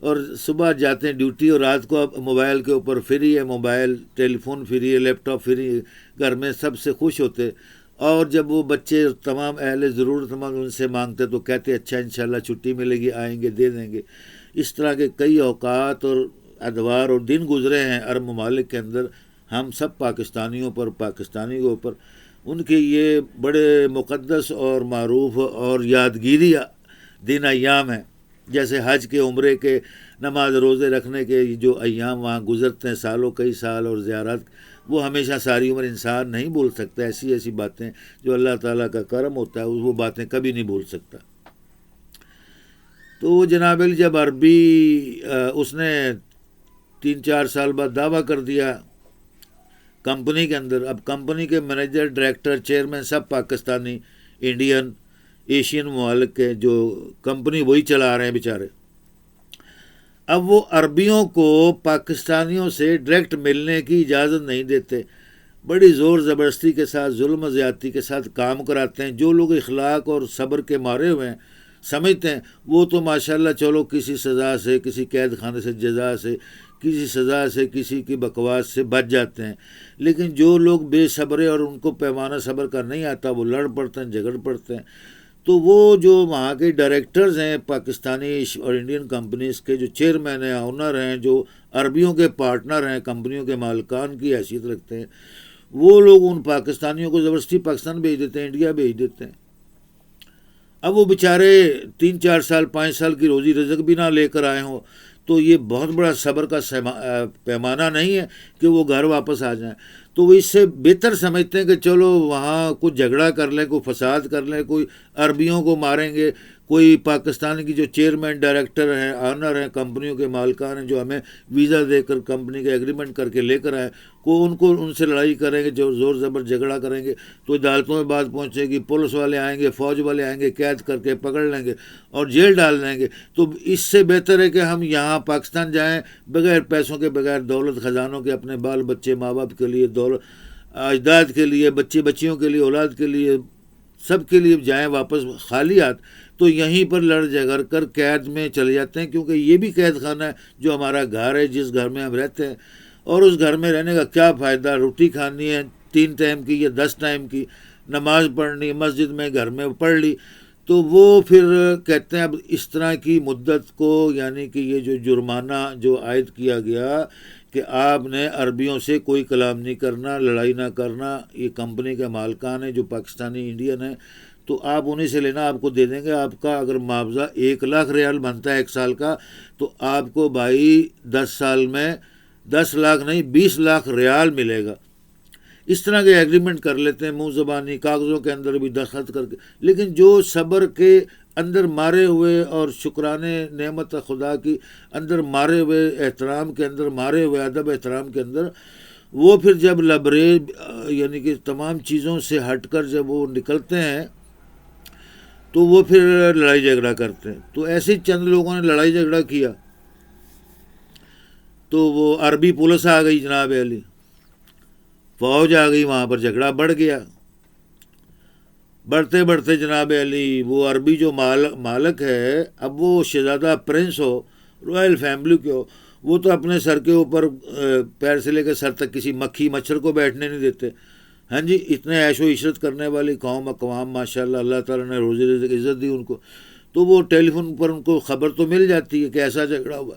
اور صبح جاتے ہیں ڈیوٹی اور رات کو موبائل کے اوپر فری ہے، موبائل ٹیلی فون فری ہے، لیپ ٹاپ فری ہے، گھر میں سب سے خوش ہوتے. اور جب وہ بچے تمام اہل ضرورت مند ان سے مانگتے تو کہتے اچھا انشاءاللہ چھٹی ملے گی، آئیں گے، دے دیں گے. اس طرح کے کئی اوقات اور ادوار اور دن گزرے ہیں عرب ممالک کے اندر. ہم سب پاکستانیوں پر، پاکستانی کے اوپر ان کے یہ بڑے مقدس اور معروف اور یادگیری دن ایام ہیں، جیسے حج کے، عمرے کے، نماز روزے رکھنے کے جو ایام وہاں گزرتے ہیں سالوں، کئی سال، اور زیارت، وہ ہمیشہ ساری عمر انسان نہیں بول سکتا. ایسی باتیں جو اللہ تعالیٰ کا کرم ہوتا ہے وہ باتیں کبھی نہیں بول سکتا. تو وہ جناب علی جب عربی اس نے 3-4 سال بعد دعویٰ کر دیا کمپنی کے اندر. اب کمپنی کے مینیجر، ڈائریکٹر، چیئرمین سب پاکستانی، انڈین، ایشین ممالک کے جو کمپنی وہی چلا رہے ہیں بیچارے. اب وہ عربیوں کو پاکستانیوں سے ڈائریکٹ ملنے کی اجازت نہیں دیتے، بڑی زور زبردستی کے ساتھ، ظلم و زیادتی کے ساتھ کام کراتے ہیں. جو لوگ اخلاق اور صبر کے مارے ہوئے ہیں، سمجھتے ہیں، وہ تو ماشاءاللہ چلو کسی سزا سے، کسی قید خانے سے، جزا سے، کسی سزا سے، کسی کی بکواس سے بچ جاتے ہیں. لیکن جو لوگ بے صبرے اور ان کو پیمانہ صبر کا نہیں آتا، وہ لڑ پڑتے ہیں، جھگڑ پڑتے ہیں. تو وہ جو وہاں کے ڈائریکٹرز ہیں پاکستانی اور انڈین کمپنیز کے، جو چیئرمین ہیں، آنر ہیں، جو عربیوں کے پارٹنر ہیں، کمپنیوں کے مالکان کی حیثیت رکھتے ہیں، وہ لوگ ان پاکستانیوں کو زبردستی پاکستان بھیج دیتے ہیں، انڈیا بھیج دیتے ہیں. اب وہ بیچارے 3-4 سال، 5 سال کی روزی رزق بھی نہ لے کر آئے ہوں، تو یہ بہت بڑا صبر کا پیمانہ نہیں ہے کہ وہ گھر واپس آ جائیں. تو وہ اس سے بہتر سمجھتے ہیں کہ چلو وہاں کچھ جھگڑا کر لیں، کوئی فساد کر لیں، کوئی عربیوں کو ماریں گے، کوئی پاکستان کی جو چیئرمین، ڈائریکٹر ہیں، آنر ہیں، کمپنیوں کے مالکان ہیں، جو ہمیں ویزا دے کر کمپنی کا ایگریمنٹ کر کے لے کر آئے، ان سے لڑائی کریں گے، جو زور زبر جھگڑا کریں گے تو عدالتوں میں بات پہنچے گی، پولیس والے آئیں گے، فوج والے آئیں گے، قید کر کے پکڑ لیں گے اور جیل ڈال دیں گے. تو اس سے بہتر ہے کہ ہم یہاں پاکستان جائیں، بغیر پیسوں کے، بغیر دولت خزانوں کے، اپنے بال بچے، ماں باپ کے لیے، اجداد کے لیے، بچیوں کے لیے، اولاد کے لیے، سب کے لیے جائیں واپس خالی ہاتھ. تو یہیں پر لڑ جھگڑ کر قید میں چلے جاتے ہیں، کیونکہ یہ بھی قید خانہ ہے جو ہمارا گھر ہے، جس گھر میں ہم رہتے ہیں. اور اس گھر میں رہنے کا کیا فائدہ؟ روٹی کھانی ہے 3 ٹائم کی یا 10 ٹائم کی، نماز پڑھنی مسجد میں، گھر میں پڑھ لی. تو وہ پھر کہتے ہیں اب اس طرح کی مدت کو، یعنی کہ یہ جو جرمانہ جو عائد کیا گیا کہ آپ نے عربیوں سے کوئی کلام نہیں کرنا، لڑائی نہ کرنا، یہ کمپنی کے مالکان ہیں جو پاکستانی انڈین ہیں، تو آپ انہیں سے لینا، آپ کو دے دیں گے. آپ کا اگر معاوضہ 1 لاکھ ریال بنتا ہے 1 سال کا، تو آپ کو بھائی 10 سال میں 10 لاکھ نہیں 20 لاکھ ریال ملے گا. اس طرح کے ایگریمنٹ کر لیتے ہیں، منہ زبانی کاغذوں کے اندر بھی دستخط کر کے. لیکن جو صبر کے اندر مارے ہوئے اور شکرانے نعمت خدا کی اندر مارے ہوئے، احترام کے اندر مارے ہوئے، ادب احترام کے اندر، وہ پھر جب لبریز یعنی کہ تمام چیزوں سے ہٹ کر جب وہ نکلتے ہیں تو وہ پھر لڑائی جھگڑا کرتے ہیں. تو ایسے چند لوگوں نے لڑائی جھگڑا کیا تو وہ عربی پولیس آ گئی، جناب علی فوج آ گئی، وہاں پر جھگڑا بڑھ گیا. بڑھتے بڑھتے جناب علی وہ عربی جو مالک ہے، اب وہ شہزادہ پرنس ہو، رائل فیملی کے ہو، وہ تو اپنے سر کے اوپر پیر سے لے کے سر تک کسی مکھی مچھر کو بیٹھنے نہیں دیتے. ہاں جی، اتنے عیش و عشرت کرنے والی قوم اقوام، ماشاءاللہ اللہ تعالیٰ نے روزی رزق عزت دی ان کو. تو وہ ٹیلی فون پر ان کو خبر تو مل جاتی ہے کہ ایسا جھگڑا ہوا.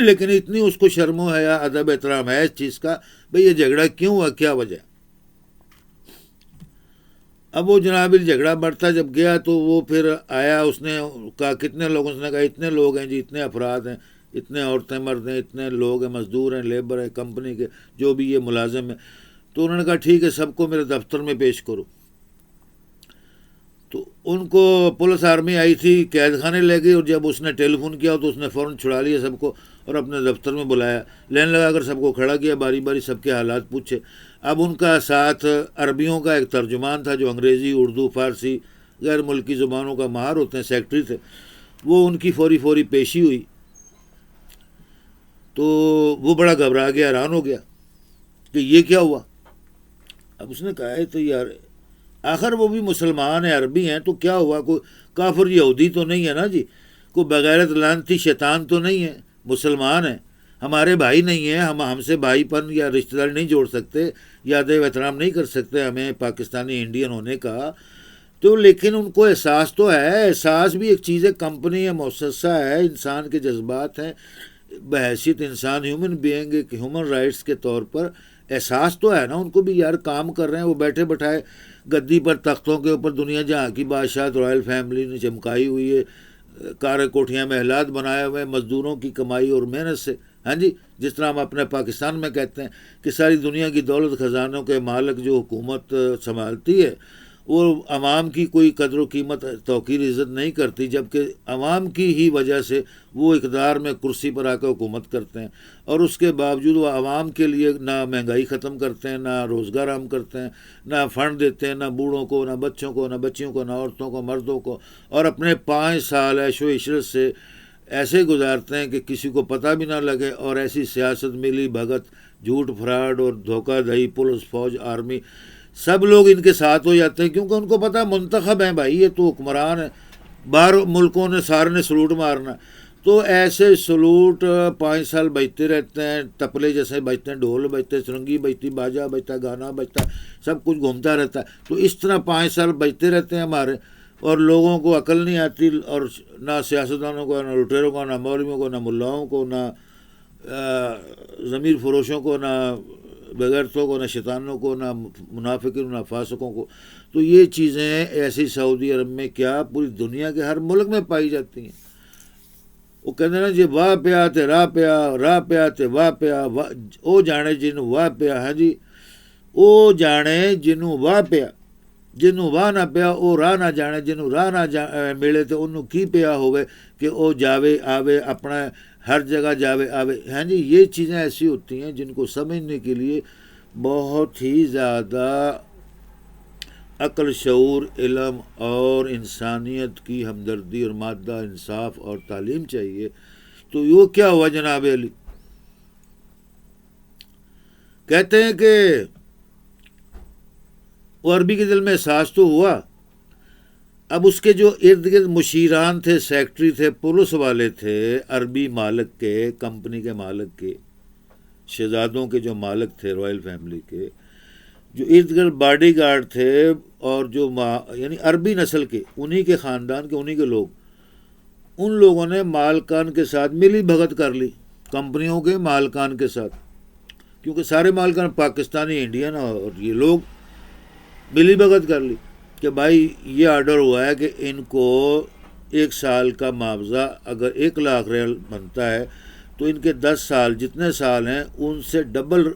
لیکن اتنی اس کو شرم و حیا ادب احترام ہے اس چیز کا، بھئی یہ جھگڑا کیوں ہوا، کیا وجہ۔ اب وہ جناب جھگڑا بڑھتا جب گیا تو وہ پھر آیا، اس نے کہا کتنے لوگوں سے، نے کہا اتنے لوگ ہیں جی، اتنے افراد ہیں، اتنے عورتیں مرد ہیں، اتنے لوگ ہیں، مزدور ہیں، لیبر ہیں، کمپنی کے جو بھی یہ ملازم ہیں۔ تو انہوں نے کہا ٹھیک ہے، سب کو میرے دفتر میں پیش کرو۔ تو ان کو پولیس آرمی آئی تھی، قید خانے لے گئی، اور جب اس نے ٹیلی فون کیا تو اس نے فوراً چھڑا لیا سب کو اور اپنے دفتر میں بلایا، لین لگا کر سب کو کھڑا کیا، باری باری سب کے حالات پوچھے۔ اب ان کا ساتھ عربیوں کا ایک ترجمان تھا جو انگریزی، اردو، فارسی، غیر ملکی زبانوں کا ماہر ہوتے ہیں، سیکٹری تھے، وہ ان کی فوری پیشی ہوئی۔ تو وہ بڑا گھبرا گیا، حیران ہو گیا کہ یہ کیا ہوا۔ اب اس نے کہا ہے تو یار آخر وہ بھی مسلمان ہیں، عربی ہیں، تو کیا ہوا، کوئی کافر یہودی تو نہیں ہے نا جی، کوئی بغیرت لعنتی شیطان تو نہیں ہے، مسلمان ہیں، ہمارے بھائی نہیں ہیں، ہم سے بھائی پن یا رشتہ داری نہیں جوڑ سکتے یا ادب احترام نہیں کر سکتے ہمیں پاکستانی انڈین ہونے کا۔ تو لیکن ان کو احساس تو ہے، احساس بھی ایک چیز ہے، کمپنی ہے، مؤسسہ ہے، انسان کے جذبات ہیں، بحیثیت انسان ہیومن بینگ، ایک ہیومن رائٹس کے طور پر احساس تو ہے نا ان کو بھی، یار کام کر رہے ہیں، وہ بیٹھے بٹھائے گدی پر، تختوں کے اوپر، دنیا جہاں کی بادشاہت رائل فیملی نے چمکائی ہوئی ہے، کار کوٹھیاں محلات بنائے ہوئے مزدوروں کی کمائی اور محنت سے، ہاں جی، جس طرح ہم اپنے پاکستان میں کہتے ہیں کہ ساری دنیا کی دولت خزانوں کے مالک جو حکومت سنبھالتی ہے وہ عوام کی کوئی قدر و قیمت، توقیر، عزت نہیں کرتی، جبکہ عوام کی ہی وجہ سے وہ اقتدار میں کرسی پر آ کے حکومت کرتے ہیں، اور اس کے باوجود وہ عوام کے لیے نہ مہنگائی ختم کرتے ہیں، نہ روزگار عام کرتے ہیں، نہ فنڈ دیتے ہیں، نہ بوڑھوں کو، نہ بچوں کو، نہ بچیوں کو، نہ عورتوں کو، مردوں کو، اور اپنے 5 سال عیش و عشرت سے ایسے گزارتے ہیں کہ کسی کو پتہ بھی نہ لگے، اور ایسی سیاست، ملی بھگت، جھوٹ فراڈ اور دھوکہ دہی، پولیس، فوج، آرمی، سب لوگ ان کے ساتھ ہو جاتے ہیں، کیونکہ ان کو پتہ منتخب ہیں بھائی، یہ تو حکمران ہے، باہر ملکوں نے سارے نے سلوٹ مارنا، تو ایسے سلوٹ 5 سال بجتے رہتے ہیں، تپلے جیسے بجتے ہیں، ڈھول بجتے، سرنگی بجتی، باجا بجتا، گانا بجتا، سب کچھ گھومتا رہتا ہے، تو اس طرح 5 سال بجتے رہتے ہیں ہمارے، اور لوگوں کو عقل نہیں آتی، اور نہ سیاستدانوں کو، نہ لٹیروں کو، نہ مولویوں کو، نہ ملاؤں کو، نہ ضمیر فروشوں کو، نہ بغیرتوں کو، نہ شیطانوں کو، نہ منافقین، نہ فاسقوں کو۔ تو یہ چیزیں ایسی سعودی عرب میں کیا پوری دنیا کے ہر ملک میں پائی جاتی ہیں۔ وہ کہتے ہیں نا جی، واہ پیا تے راہ پیا، راہ پیا تے واہ پیا، او جانے جنوں واہ پیا، ہاں جی، او جانے جنوں واہ پیا، جنوں واہ نہ پیا او راہ نہ جانے، جنوں راہ نہ ملے تو انہوں کی پیا ہوئے کہ او جاوے آوے، اپنا ہر جگہ جاوے آوے، ہاں جی۔ یہ چیزیں ایسی ہوتی ہیں جن کو سمجھنے کے لیے بہت ہی زیادہ عقل، شعور، علم اور انسانیت کی ہمدردی اور مادہ انصاف اور تعلیم چاہیے۔ تو یہ کیا ہوا جناب علی، کہتے ہیں کہ وہ عربی کے دل میں احساس تو ہوا، اب اس کے جو ارد گرد مشیران تھے، سیکٹری تھے، پولیس والے تھے، عربی مالک کے، کمپنی کے مالک کے، شہزادوں کے جو مالک تھے رائل فیملی کے، جو ارد گرد باڈی گارڈ تھے، اور جو یعنی عربی نسل کے، انہی کے خاندان کے، انہی کے لوگ، ان لوگوں نے مالکان کے ساتھ ملی بھگت کر لی، کمپنیوں کے مالکان کے ساتھ، کیونکہ سارے مالکان پاکستانی، انڈین، اور یہ لوگ ملی بھگت کر لی کہ بھائی یہ آرڈر ہوا ہے کہ ان کو 1 سال کا معاوضہ اگر 1 لاکھ ریال بنتا ہے تو ان کے 10 سال جتنے سال ہیں ان سے ڈبل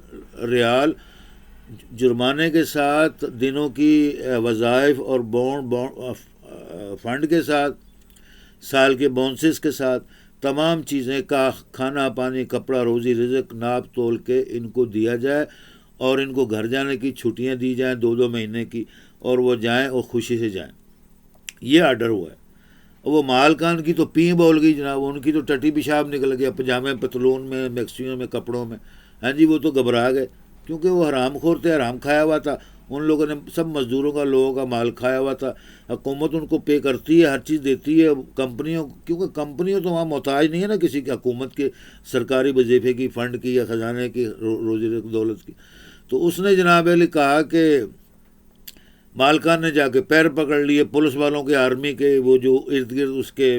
ریال جرمانے کے ساتھ، دنوں کی وظائف اور بونڈ فنڈ کے ساتھ، سال کے بونسز کے ساتھ، تمام چیزیں کا کھانا پانی، کپڑا، روزی رزق ناپ تول کے ان کو دیا جائے، اور ان کو گھر جانے کی چھٹیاں دی جائیں 2 مہینے کی، اور وہ جائیں اور خوشی سے جائیں۔ یہ آرڈر ہوا ہے۔ اور وہ مالکان کی تو پیں بول گئی جناب، ان کی تو ٹٹی پیشاب نکل گیا، پجامے پتلون میں، میکسیوں میں، کپڑوں میں، ہاں جی، وہ تو گھبرا گئے، کیونکہ وہ حرام خور تھے، حرام کھایا ہوا تھا، ان لوگوں نے سب مزدوروں کا، لوگوں کا مال کھایا ہوا تھا، حکومت ان کو پے کرتی ہے، ہر چیز دیتی ہے کمپنیوں، کیونکہ کمپنیوں تو وہاں محتاج نہیں ہے نا کسی کی، حکومت کے سرکاری وظیفے کی، فنڈ کی، یا خزانے کی، روزی دولت کی۔ تو اس نے جناب علی کہا کہ مالکان نے جا کے پیر پکڑ لیے، پولیس والوں کے، آرمی کے، وہ جو ارد گرد اس کے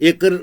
1